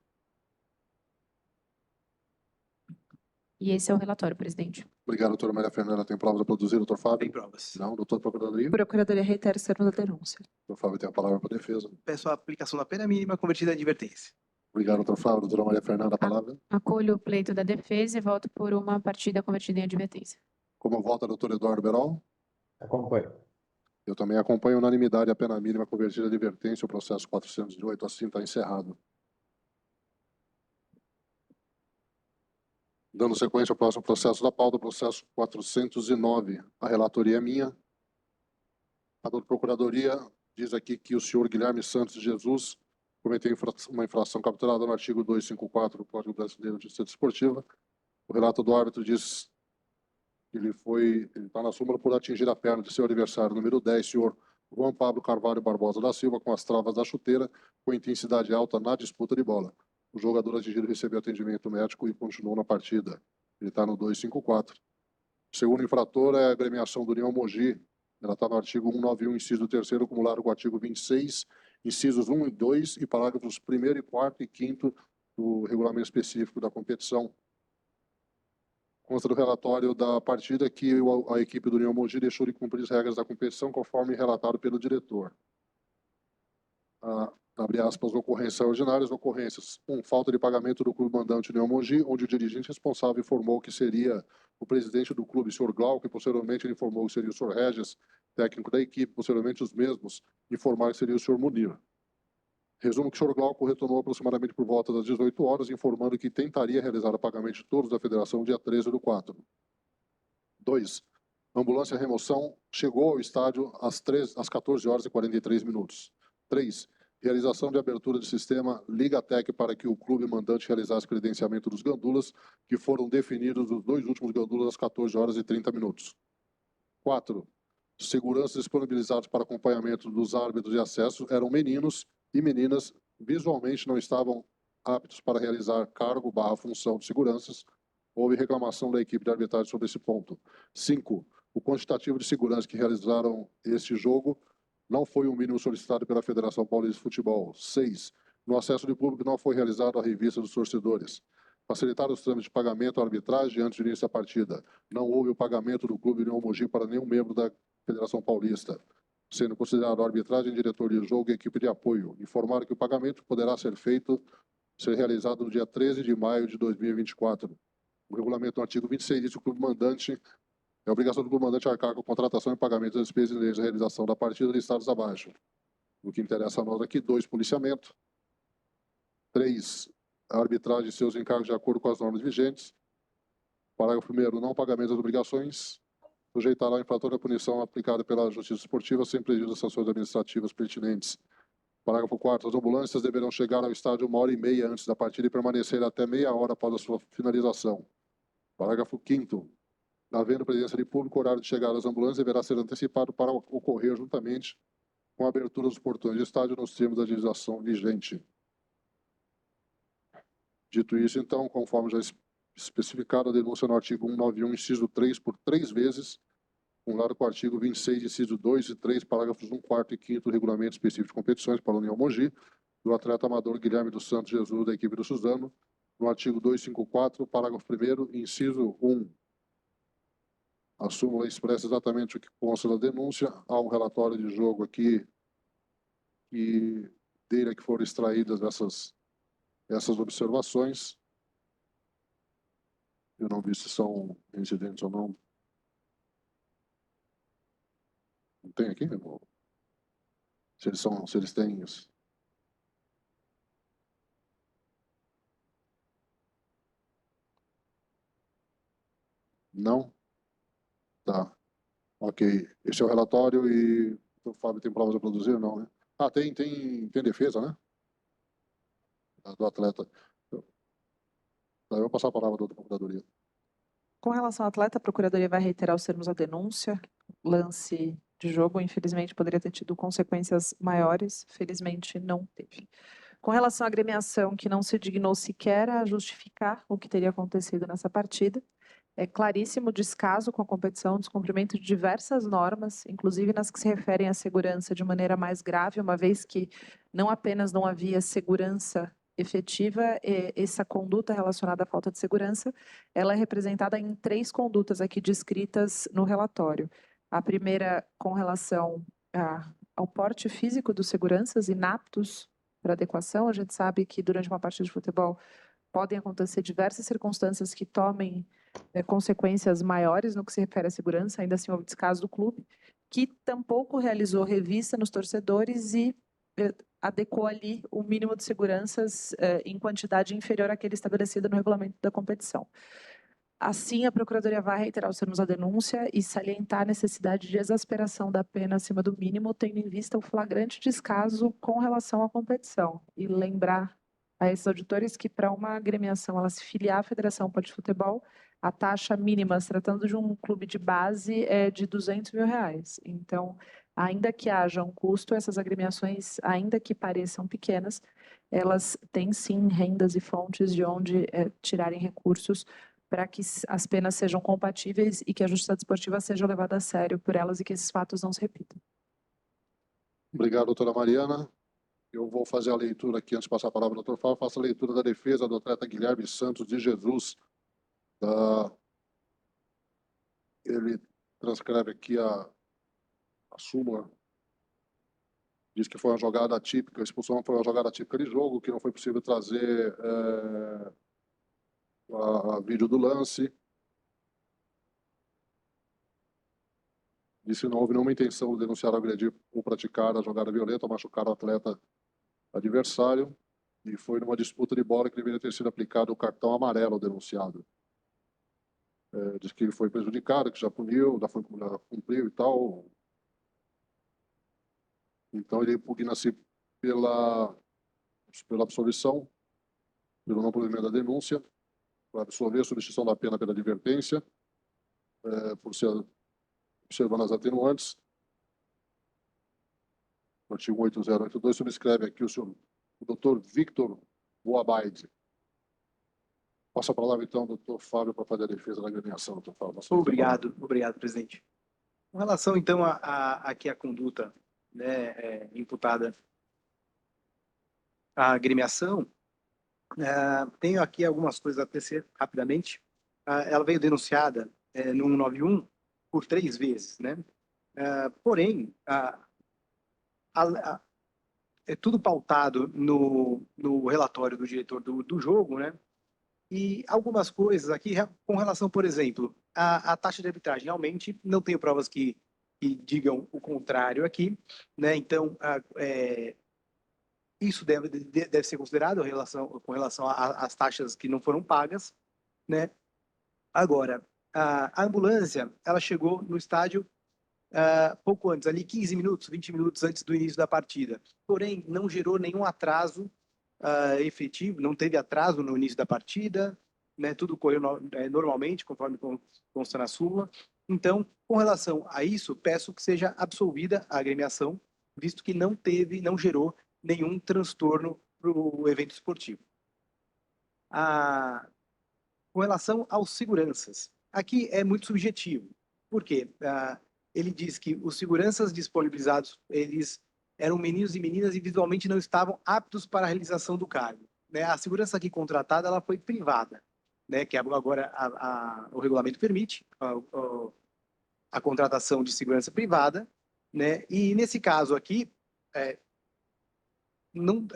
E esse é o relatório, presidente. Obrigado, doutora Maria Fernanda. Tem provas a produzir, doutor Fábio? Tem provas. Não, doutor Procuradoria? Procuradoria reitera os termos da denúncia. Doutor Fábio tem a palavra para a defesa. Peço a aplicação da pena mínima convertida em advertência. Obrigado, doutor Fábio. Doutora Maria Fernanda, a palavra. Acolho o pleito da defesa e voto por uma partida convertida em advertência. Como vota, doutor Eduardo Berol? Acompanho. Eu também acompanho unanimidade a pena mínima convertida em advertência. O processo 408, assim, está encerrado. Dando sequência ao próximo processo da pauta, processo 409. A relatoria é minha. A doutora Procuradoria diz aqui que o senhor Guilherme Santos Jesus cometeu uma infração capturada no artigo 254 do Código Brasileiro de Justiça Desportiva. O relato do árbitro diz que ele está na súmula por atingir a perna de seu adversário número 10, senhor Juan Pablo Carvalho Barbosa da Silva, com as travas da chuteira, com intensidade alta na disputa de bola. O jogador atingido recebeu atendimento médico e continuou na partida. Ele está no 254. O segundo infrator é a agremiação do União Mogi. Ela está no artigo 191, inciso 3º, acumulado com o artigo 26, incisos 1 e 2 e parágrafos 1º, 4º e 5º do regulamento específico da competição. Consta do relatório da partida que a equipe do União Mogi deixou de cumprir as regras da competição conforme relatado pelo diretor. Abre aspas, ocorrências ordinárias, ocorrências. 1. Falta de pagamento do clube mandante União Mogi, onde o dirigente responsável informou que seria o presidente do clube, o senhor Glauco, e posteriormente ele informou que seria o senhor Regis, técnico da equipe, posteriormente os mesmos informaram que seria o senhor Munir. Resumo que o senhor Glauco retornou aproximadamente por volta das 18 horas, informando que tentaria realizar o pagamento de todos da federação dia 13/4. 2. A ambulância remoção chegou ao estádio às 14 horas e 43 minutos. 3. Realização de abertura de sistema Ligatec para que o clube mandante realizasse credenciamento dos gandulas, que foram definidos os 2 últimos gandulas às 14 horas e 30 minutos. 4. Seguranças disponibilizados para acompanhamento dos árbitros de acesso eram meninos e meninas visualmente não estavam aptos para realizar cargo/função de seguranças. Houve reclamação da equipe de arbitragem sobre esse ponto. 5. O quantitativo de segurança que realizaram este jogo não foi o mínimo solicitado pela Federação Paulista de Futebol. 6. No acesso de público não foi realizado a revista dos torcedores. Facilitar os trâmites de pagamento à arbitragem antes do início da partida. Não houve o pagamento do clube União Mogi para nenhum membro da Federação Paulista, sendo considerado a arbitragem, diretor de jogo e equipe de apoio. Informaram que o pagamento poderá ser realizado no dia 13 de maio de 2024. O regulamento no artigo 26 diz que o clube mandante é a obrigação do clube mandante arcar com a contratação e pagamento das despesas inerentes à realização da partida listados abaixo. O que interessa a nós aqui, 2, policiamento. 3, a arbitragem e seus encargos de acordo com as normas vigentes. Parágrafo 1º, não pagamento das obrigações. Sujeitará o infrator à punição aplicada pela Justiça Esportiva sem prejuízo das sanções administrativas pertinentes. Parágrafo 4º, as ambulâncias deverão chegar ao estádio 1h30 antes da partida e permanecer até meia hora após a sua finalização. Parágrafo 5º, havendo presença de público, o horário de chegada das ambulâncias deverá ser antecipado para ocorrer juntamente com a abertura dos portões de estádio nos termos da legislação vigente. Dito isso, então, conforme já especificado, a denúncia no artigo 191, inciso 3, por 3 vezes, acumulado com o artigo 26, inciso 2 e 3, parágrafos 1, 4º e 5º do Regulamento Específico de Competições para a União Mogi, do atleta amador Guilherme dos Santos Jesus, da equipe do Suzano, no artigo 254, parágrafo 1º, inciso 1. A súmula expressa exatamente o que consta da denúncia. Há um relatório de jogo aqui que dele é que foram extraídas essas observações. Eu não vi se são incidentes ou não. Não tem aqui? Se eles têm isso. Não? Tá. Ok. Esse é o relatório e o Fábio tem provas a produzir? Não, né? Ah, tem defesa, né? Do atleta. Eu vou passar a palavra da Procuradoria. Com relação ao atleta, a Procuradoria vai reiterar os termos da denúncia. Lance de jogo, infelizmente, poderia ter tido consequências maiores. Felizmente, não teve. Com relação à agremiação, que não se dignou sequer a justificar o que teria acontecido nessa partida, é claríssimo o descaso com a competição, descumprimento de diversas normas, inclusive nas que se referem à segurança de maneira mais grave, uma vez que não apenas não havia segurança efetiva, essa conduta relacionada à falta de segurança, ela é representada em 3 condutas aqui descritas no relatório. A primeira com relação ao porte físico dos seguranças inaptos para adequação. A gente sabe que durante uma partida de futebol podem acontecer diversas circunstâncias que tomem consequências maiores no que se refere à segurança. Ainda assim, houve descaso do clube, que tampouco realizou revista nos torcedores e adequou ali o mínimo de seguranças em quantidade inferior àquele estabelecido no regulamento da competição. Assim, a Procuradoria vai reiterar os termos da denúncia e salientar a necessidade de exasperação da pena acima do mínimo, tendo em vista o flagrante descaso com relação à competição. E lembrar a esses auditores que, para uma agremiação ela se filiar à Federação de Futebol, a taxa mínima, se tratando de um clube de base, é de R$200 mil. Então, ainda que haja um custo, essas agremiações, ainda que pareçam pequenas, elas têm sim rendas e fontes de onde tirarem recursos para que as penas sejam compatíveis e que a justiça desportiva seja levada a sério por elas e que esses fatos não se repitam. Obrigado, doutora Mariana. Eu vou fazer a leitura aqui, antes de passar a palavra ao doutor Fábio, faço a leitura da defesa do atleta Guilherme Santos de Jesus. Ele transcreve aqui a súmula. Diz que foi uma jogada atípica, a expulsão foi uma jogada atípica de jogo, que não foi possível trazer a vídeo do lance. Disse que não houve nenhuma intenção de denunciar, agredir ou praticar a jogada violenta ou machucar o atleta adversário. E foi numa disputa de bola que deveria ter sido aplicado o cartão amarelo ao denunciado. Diz que ele foi prejudicado, que já puniu, já cumpriu e tal. Então ele impugna-se pela absolvição, pelo não provimento da denúncia, para absolver a substituição da pena pela advertência, por ser observando as atenuantes. O artigo 8082 subscreve aqui o doutor Victor Boabaide. Passa a palavra, então, ao doutor Fábio, para fazer a defesa da agremiação, doutor Fábio. Obrigado, presidente. Com relação, então, aqui à conduta, né, imputada à agremiação, tenho aqui algumas coisas a tecer rapidamente. Ela veio denunciada no 191 por 3 vezes, né? Porém, é tudo pautado no relatório do diretor do jogo, né? E algumas coisas aqui com relação, por exemplo, à taxa de arbitragem. Realmente, não tenho provas que digam o contrário aqui, né? Então, isso deve ser considerado com relação às taxas que não foram pagas, né? Agora, a ambulância, ela chegou no estádio pouco antes, ali 15 minutos, 20 minutos antes do início da partida. Porém, não gerou nenhum atraso efetivo, não teve atraso no início da partida, né? Tudo correu normalmente, conforme consta na súmula. Então, com relação a isso, peço que seja absolvida a agremiação, visto que não gerou nenhum transtorno para o evento esportivo. Com relação aos seguranças, aqui é muito subjetivo. Por quê? Ele diz que os seguranças disponibilizados, eles eram meninos e meninas e visualmente não estavam aptos para a realização do cargo, né? A segurança aqui contratada, ela foi privada, né? Que agora o regulamento permite a contratação de segurança privada, né? E nesse caso aqui,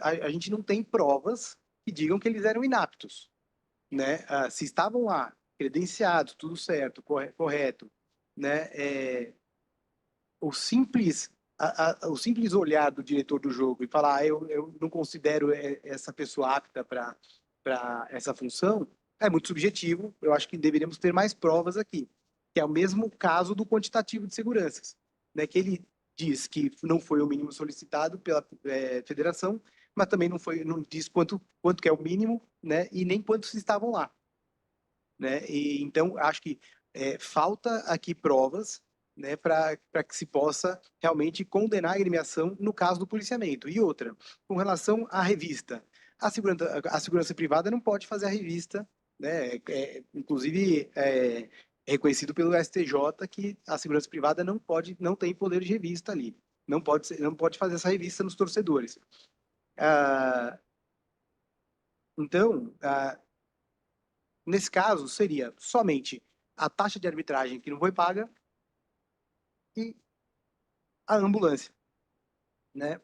a gente não tem provas que digam que eles eram inaptos, né? Se estavam lá, credenciados, tudo certo, correto, né? O simples olhar do diretor do jogo e falar, eu não considero essa pessoa apta para essa função, é muito subjetivo. Eu acho que deveríamos ter mais provas aqui, que é o mesmo caso do quantitativo de seguranças, né? Que ele diz que não foi o mínimo solicitado pela federação, mas também não diz quanto que é o mínimo, né? E nem quantos estavam lá, né? E então acho que falta aqui provas, né, para que se possa realmente condenar a agremiação no caso do policiamento. E outra, com relação à revista, a segurança privada não pode fazer a revista, né? Inclusive é reconhecido pelo STJ que a segurança privada não tem poder de revista ali, não pode fazer essa revista nos torcedores. Então, nesse caso, seria somente a taxa de arbitragem que não foi paga e a ambulância, né?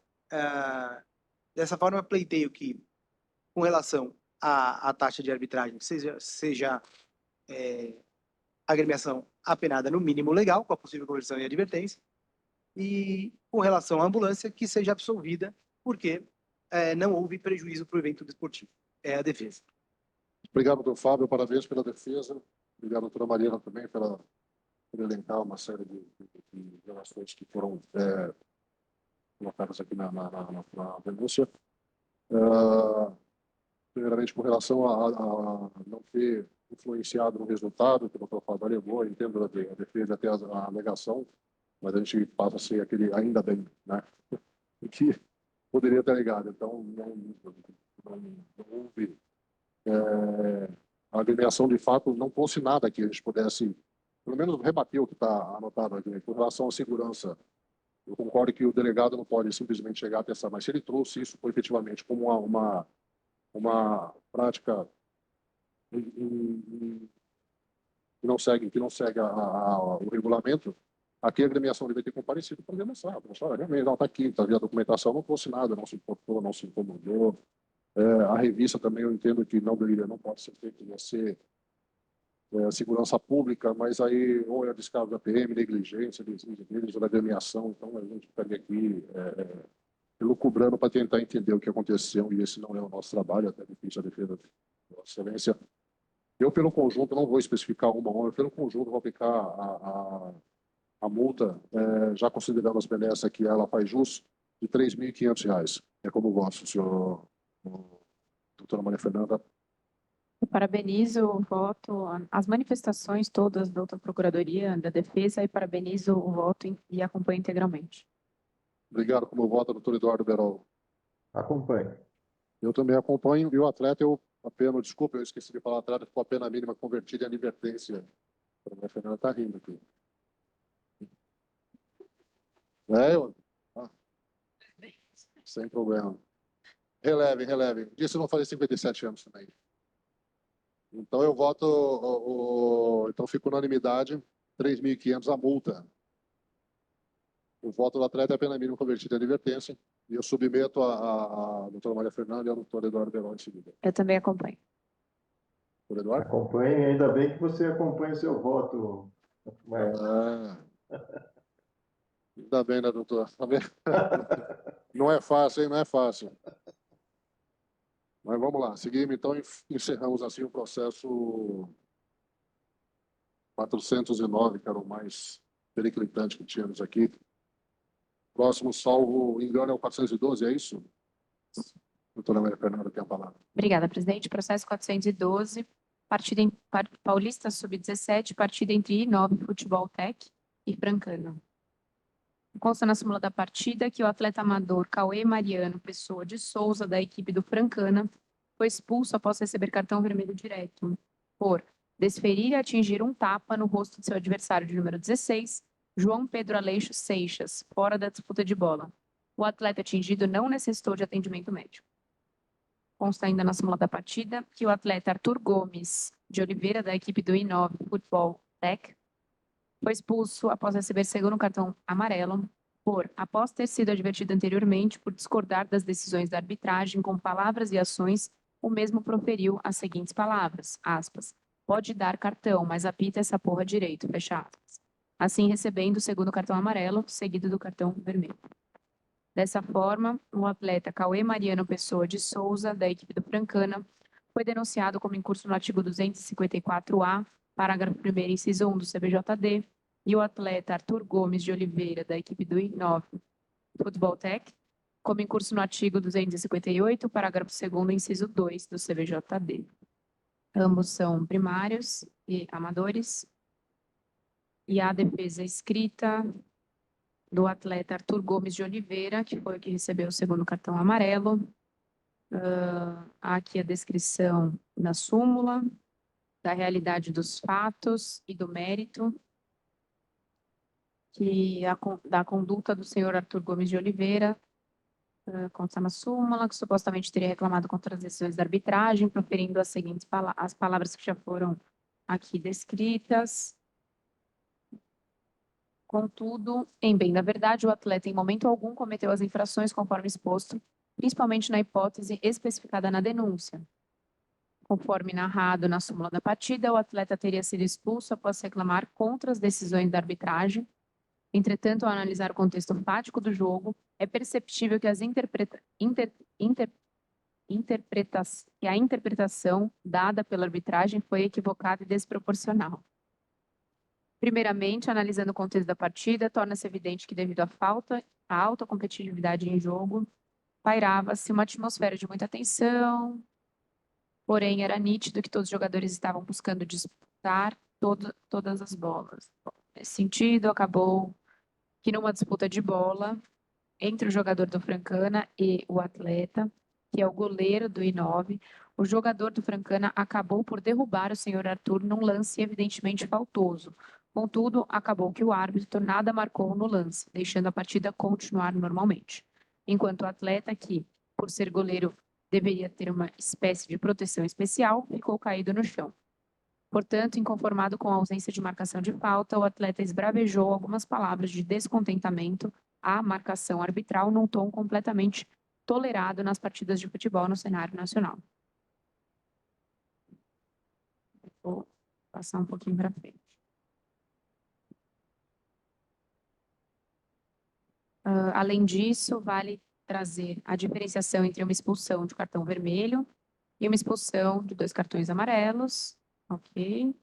Dessa forma, eu pleiteio que, com relação à taxa de arbitragem, seja a agremiação apenada no mínimo legal, com a possível conversão e advertência, e, com relação à ambulância, que seja absolvida, porque não houve prejuízo para o evento desportivo. É a defesa. Obrigado, doutor Fábio. Parabéns pela defesa. Obrigado, doutora Mariana, também, por elencar uma série de relações que foram colocadas aqui na denúncia. Primeiramente, com relação a não ter influenciado no resultado, que o doutor Fábio alegou, entendo a defesa até a alegação, mas a gente passa a ser aquele ainda bem, né? Que poderia ter alegado. Então, não houve a agremiação, de fato, não trouxe nada que a gente pudesse, pelo menos, rebater o que está anotado aqui. Com relação à segurança, eu concordo que o delegado não pode simplesmente chegar até essa, mas se ele trouxe isso efetivamente como uma prática que não segue o regulamento, aqui a agremiação deve ter comparecido para demonstrar. Realmente, não está aqui, está vendo a documentação, não trouxe nada, não se importou, não se incomodou. A revista também eu entendo que não pode ser feita, ia ser segurança pública, mas aí ou é descaso da PM, negligência deles, ou da agremiação, então a gente ficaria aqui elucubrando para tentar entender o que aconteceu, e esse não é o nosso trabalho, até difícil a defesa da Vossa Excelência. Eu, pelo conjunto, não vou especificar uma, pelo conjunto vou aplicar a multa, já considerando as benesses que ela faz jus, de R$ 3.500. É como gosto, senhor doutora Maria Fernanda. Eu parabenizo o voto, as manifestações todas da outra Procuradoria da Defesa e parabenizo o voto e acompanho integralmente. Obrigado. Como voto, doutor Eduardo Berol. Acompanho. Eu também acompanho. E o atleta, desculpa, eu esqueci de falar, atleta ficou a pena mínima convertida em advertência. A Maria Fernanda está rindo aqui. Sem problema. Relevem. Disso eu não falei 57 anos também. Então eu voto, então fica unanimidade, 3.500 a multa. O voto do atleta é a pena mínima convertida em advertência. E eu submeto a doutora Maria Fernanda e ao doutor Eduardo Berol em seguida. Eu também acompanho. Doutor Eduardo? Acompanhe, ainda bem que você acompanha o seu voto. Ainda bem, né, doutor? Não é fácil, hein? Não é fácil. Mas vamos lá. Seguimos, então, encerramos assim o processo 409, que era o mais periclitante que tínhamos aqui. Próximo, salvo engano, é o 412, é isso? Doutora Maria Fernanda tem a palavra. Obrigada, presidente. Processo 412, Paulista Sub-17, partida entre I9 Futebol Tech e Francana. Consta na súmula da partida que o atleta amador Cauê Mariano Pessoa de Souza, da equipe do Francana, foi expulso após receber cartão vermelho direto por desferir e atingir um tapa no rosto de seu adversário de número 16, João Pedro Aleixo Seixas, fora da disputa de bola. O atleta atingido não necessitou de atendimento médico. Consta ainda na súmula da partida que o atleta Arthur Gomes de Oliveira, da equipe do I9 Futebol Tech, foi expulso após receber segundo cartão amarelo por, após ter sido advertido anteriormente por discordar das decisões da arbitragem com palavras e ações, o mesmo proferiu as seguintes palavras, aspas, pode dar cartão, mas apita essa porra direito, fecha aspas. Assim recebendo o segundo cartão amarelo, seguido do cartão vermelho. Dessa forma, o atleta Cauê Mariano Pessoa de Souza, da equipe do Francana, foi denunciado como incurso no artigo 254-A, parágrafo 1º, inciso 1 do CBJD, e o atleta Arthur Gomes de Oliveira, da equipe do I9 Futebol Tech, como incurso no artigo 258, parágrafo 2º, inciso 2 do CBJD. Ambos são primários e amadores. E a defesa escrita do atleta Arthur Gomes de Oliveira, que foi o que recebeu o segundo cartão amarelo. Há aqui a descrição da súmula, da realidade dos fatos e do mérito, da conduta do senhor Arthur Gomes de Oliveira, consta na súmula, que supostamente teria reclamado contra as decisões da arbitragem, proferindo as seguintes as palavras que já foram aqui descritas. Contudo, em bem da verdade, o atleta em momento algum cometeu as infrações conforme exposto, principalmente na hipótese especificada na denúncia. Conforme narrado na súmula da partida, o atleta teria sido expulso após reclamar contra as decisões da arbitragem. Entretanto, ao analisar o contexto fático do jogo, é perceptível que a interpretação dada pela arbitragem foi equivocada e desproporcional. Primeiramente, analisando o contexto da partida, torna-se evidente que, devido à alta competitividade em jogo, pairava-se uma atmosfera de muita tensão, porém era nítido que todos os jogadores estavam buscando disputar todas as bolas. Nesse sentido, acabou que numa disputa de bola entre o jogador do Francana e o atleta, que é o goleiro do I9, o jogador do Francana acabou por derrubar o senhor Arthur num lance evidentemente faltoso. Contudo, acabou que o árbitro nada marcou no lance, deixando a partida continuar normalmente. Enquanto o atleta, que, por ser goleiro, deveria ter uma espécie de proteção especial, ficou caído no chão. Portanto, inconformado com a ausência de marcação de falta, o atleta esbravejou algumas palavras de descontentamento à marcação arbitral num tom completamente tolerado nas partidas de futebol no cenário nacional. Vou passar um pouquinho para frente. Além disso, vale trazer a diferenciação entre uma expulsão de cartão vermelho e uma expulsão de 2 cartões amarelos. Ok.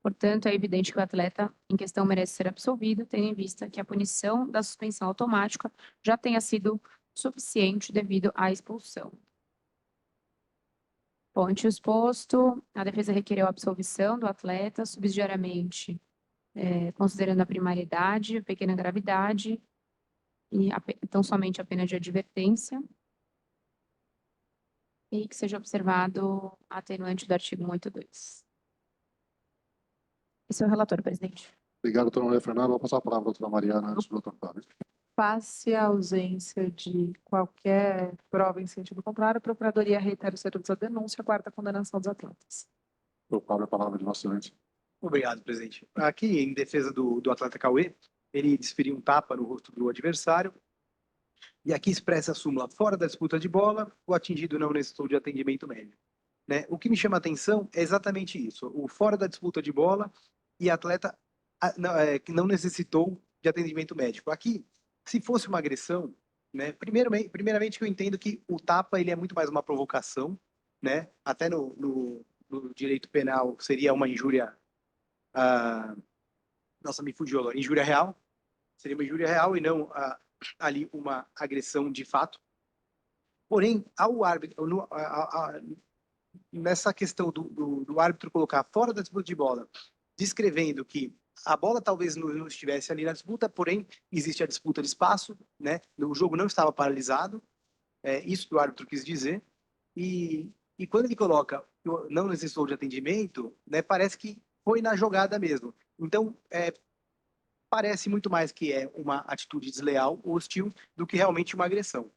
Portanto, é evidente que o atleta em questão merece ser absolvido, tendo em vista que a punição da suspensão automática já tenha sido suficiente devido à expulsão. Ponto exposto, a defesa requereu a absolvição do atleta, subsidiariamente, considerando a primariedade, a pequena gravidade, e então somente a pena de advertência, e que seja observado a atenuante do artigo 182. Esse é o relatório, presidente. Obrigado, doutora Maria Fernanda. Vou passar a palavra à doutora Mariana antes do doutor Fábio. Passe a ausência de qualquer prova em sentido contrário, a Procuradoria reitera os termos da denúncia, aguarda a condenação dos atletas. Doutor Fábio, a palavra de Vossa Excelência. Obrigado, presidente. Aqui, em defesa do atleta Cauê, ele desferiu um tapa no rosto do adversário, e aqui expressa a súmula: fora da disputa de bola, o atingido não necessitou de atendimento médico. Né? O que me chama a atenção é exatamente isso: o fora da disputa de bola e atleta que não necessitou de atendimento médico. Aqui, se fosse uma agressão, né, primeiramente que eu entendo que o tapa ele é muito mais uma provocação, né? Até no direito penal seria uma injúria. Nossa, me fugiu agora. Injúria real. Seria uma injúria real e não ali uma agressão de fato. Porém, ao árbitro, nessa questão do árbitro colocar fora da disputa de bola, descrevendo que a bola talvez não estivesse ali na disputa, porém existe a disputa de espaço, né? O jogo não estava paralisado, isso que o árbitro quis dizer. E quando ele coloca não necessitou de atendimento, né? Parece que foi na jogada mesmo. Então, parece muito mais que é uma atitude desleal ou hostil do que realmente uma agressão,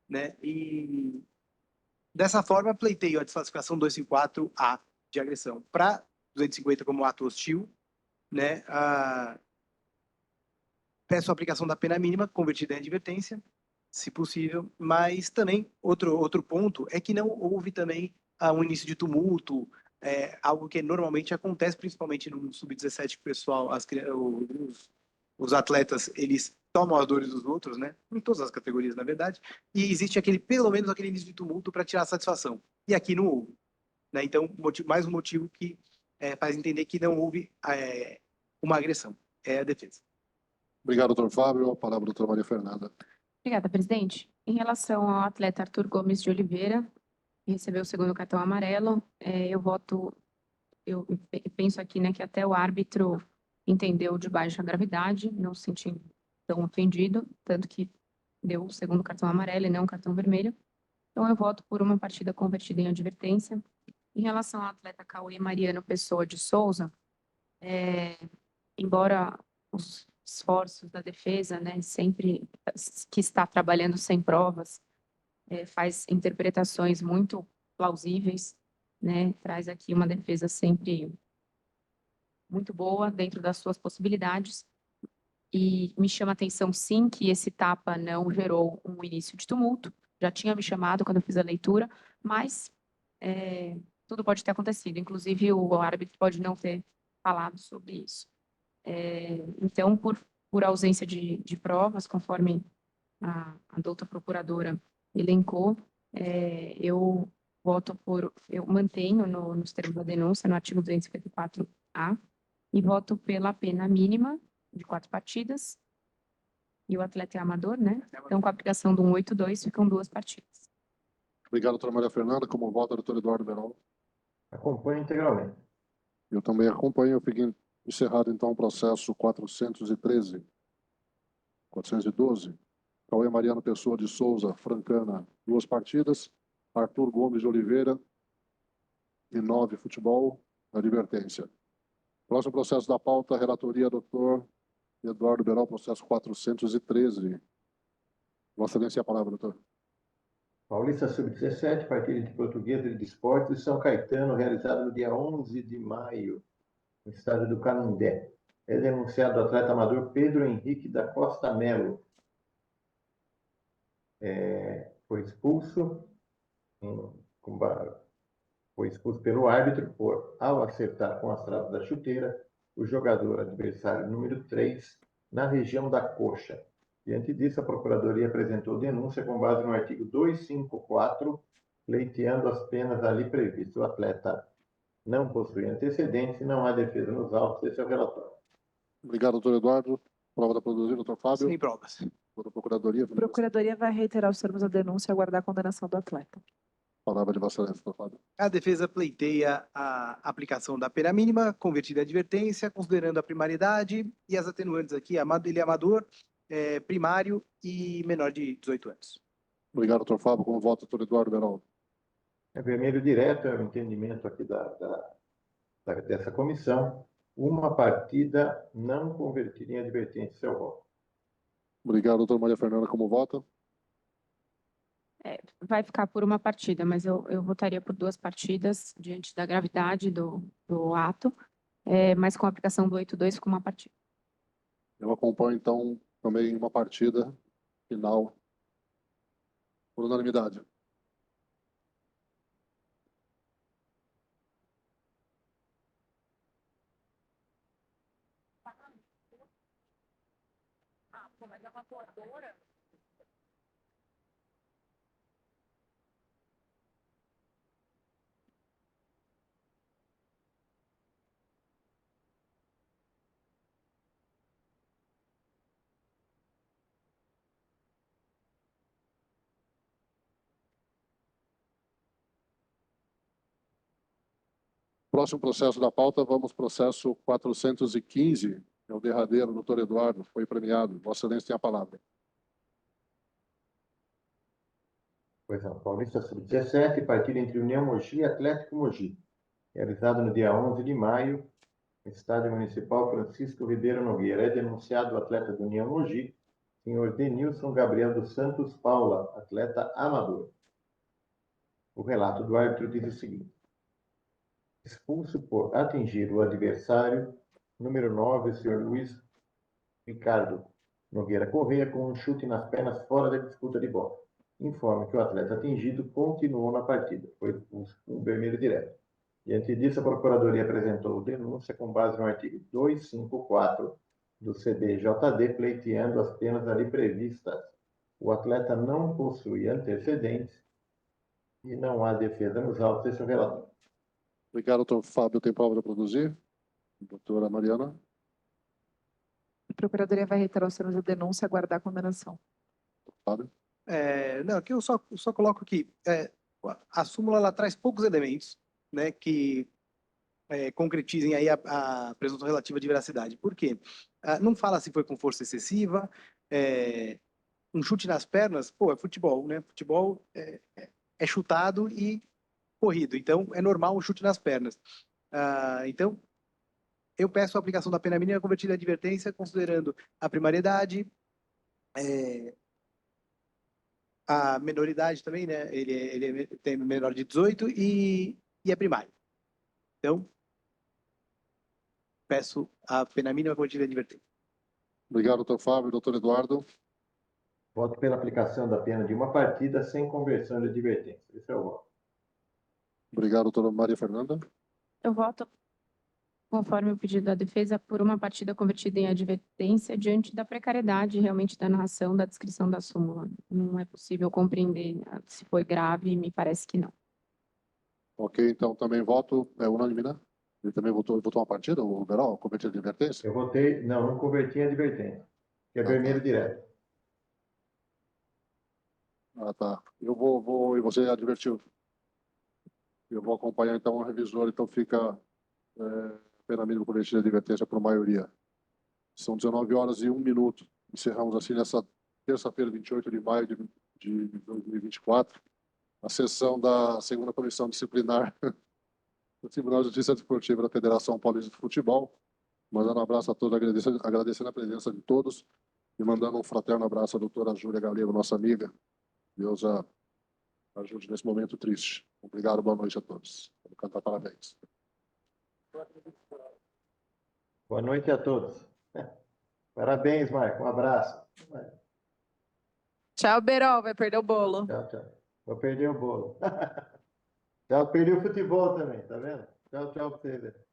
né? E dessa forma, pleiteio a desclassificação 254A de agressão para 250 como ato hostil, né, peço a aplicação da pena mínima convertida em advertência, se possível, mas também outro ponto é que não houve também um início de tumulto, algo que normalmente acontece, principalmente no sub-17, que o pessoal, os atletas, eles tomam as dores dos outros, né? Em todas as categorias, na verdade, e existe pelo menos aquele início de tumulto para tirar a satisfação. E aqui não houve, né? Então, mais um motivo que faz entender que não houve uma agressão. É a defesa. Obrigado, doutor Fábio. A palavra, doutora Maria Fernanda. Obrigada, presidente. Em relação ao atleta Arthur Gomes de Oliveira, que recebeu o segundo cartão amarelo, eu penso aqui, né, que até o árbitro entendeu de baixa gravidade, não se sentindo tão ofendido, tanto que deu o segundo cartão amarelo e não o cartão vermelho. Então, eu voto por uma partida convertida em advertência. Em relação ao atleta Cauê Mariano Pessoa de Souza, embora os esforços da defesa, né, sempre que está trabalhando sem provas, faz interpretações muito plausíveis, né, traz aqui uma defesa sempre muito boa dentro das suas possibilidades. E me chama a atenção, sim, que esse tapa não gerou um início de tumulto. Já tinha me chamado quando eu fiz a leitura, mas tudo pode ter acontecido. Inclusive, o árbitro pode não ter falado sobre isso. Então, por ausência de provas, conforme a doutora procuradora elencou, eu mantenho nos termos da denúncia, no artigo 254-A, e voto pela pena mínima de 4 partidas. E o atleta é amador, né? Então, com a aplicação do 182, ficam 2 partidas. Obrigado, doutora Maria Fernanda. Como vota, doutor Eduardo Berol? Acompanho integralmente. Eu também acompanho. Eu fiquei encerrado, então, o processo 412. Cauê Mariano Pessoa de Souza, Francana, 2 partidas. Arthur Gomes de Oliveira, e 9, futebol, advertência. Próximo processo da pauta, relatoria, doutor Eduardo Berol, processo 413. Vossa Excelência, a palavra, doutor. Paulista Sub-17, partida de Portuguesa e de Esportes, São Caetano, realizado no dia 11 de maio, no estádio do Canindé. É denunciado o atleta amador Pedro Henrique da Costa Melo. Foi expulso pelo árbitro por, ao acertar com as traves da chuteira, o jogador adversário número 3 na região da coxa. Diante disso, a Procuradoria apresentou denúncia com base no artigo 254, pleiteando as penas ali previstas. O atleta não possui antecedentes e não há defesa nos autos. Esse é o relatório. Obrigado, doutor Eduardo. Prova da produzir, doutor Fábio. Sem provas. Doutora Procuradoria. A Procuradoria vai reiterar os termos da denúncia e aguardar a condenação do atleta. Palavra de Vossa Excelência, doutor Fábio. A defesa pleiteia a aplicação da pena mínima, convertida em advertência, considerando a primariedade e as atenuantes aqui. Ele é amador, primário e menor de 18 anos. Obrigado, doutor Fábio. Como vota, doutor Eduardo Berol? É vermelho direto, é o entendimento aqui dessa comissão. Uma partida não convertida em advertência, seu voto. Obrigado, doutora Maria Fernanda. Como vota? Vai ficar por uma partida, mas eu votaria por 2 partidas, diante da gravidade do ato, mas com a aplicação do 82 fica uma partida. Eu acompanho, então, também uma partida final por unanimidade. Próximo processo da pauta, vamos processo 415, é o derradeiro, doutor Eduardo, foi premiado. Vossa Excelência tem a palavra. Pois não, Paulista Sub-17, partida entre União Mogi e Atlético Mogi, realizado no dia 11 de maio, no Estádio Municipal Francisco Ribeiro Nogueira. É denunciado o atleta do União Mogi, senhor Denilson Gabriel dos Santos Paula, atleta amador. O relato do árbitro diz o seguinte: expulso por atingir o adversário Número 9, o senhor Luiz Ricardo Nogueira Correia, com um chute nas pernas fora da disputa de bola. Informa que o atleta atingido continuou na partida. Foi expulso com vermelho direto. Diante disso, a Procuradoria apresentou denúncia com base no artigo 254 do CBJD, pleiteando as penas ali previstas. O atleta não possui antecedentes e não há defesa nos autos desse relatório. Obrigado, doutor Fábio. Tem prova para produzir? Doutora Mariana? A Procuradoria vai reiterar os termos da denúncia e aguardar a condenação. Fábio? Não, aqui eu só coloco que a súmula ela traz poucos elementos, né, que concretizem aí a presunção relativa de veracidade. Por quê? Não fala se foi com força excessiva, um chute nas pernas, pô, é futebol, né? Futebol é chutado e corrido, então é normal um chute nas pernas. Então, eu peço a aplicação da pena mínima convertida em advertência, considerando a primariedade, a menoridade também, né? Ele tem menor de 18 e é primário. Então, peço a pena mínima convertida em advertência. Obrigado, doutor Fábio. Doutor Eduardo? Voto pela aplicação da pena de uma partida sem conversão de advertência. Esse é o voto. Obrigado, doutora Maria Fernanda. Eu voto conforme o pedido da defesa por uma partida convertida em advertência diante da precariedade realmente da narração, da descrição da súmula. Não é possível compreender se foi grave, me parece que não. Ok, então também voto, unânime, né? Ele também votou uma partida, o Liberal, convertido de advertência? Eu votei, não converti em advertência, que é vermelho direto. Tá. Eu vou, e você advertiu. Eu vou acompanhar então o revisor, então fica pena mínima convertida de advertência por maioria. São 19h01. Encerramos assim nessa terça-feira, 28 de maio de 2024, a sessão da segunda comissão disciplinar do Tribunal de Justiça Desportiva da Federação Paulista de Futebol. Mandando um abraço a todos, agradecendo a presença de todos e mandando um fraterno abraço à doutora Júlia Galego, nossa amiga. Deus a ajude nesse momento triste. Obrigado, boa noite a todos. Quero cantar parabéns. Boa noite a todos. Parabéns, Marco. Um abraço. Tchau, Berol. Vai perder o bolo. Tchau, tchau. Vou perder o bolo. Tchau, perdi o futebol também, tá vendo? Tchau, tchau pra vocês.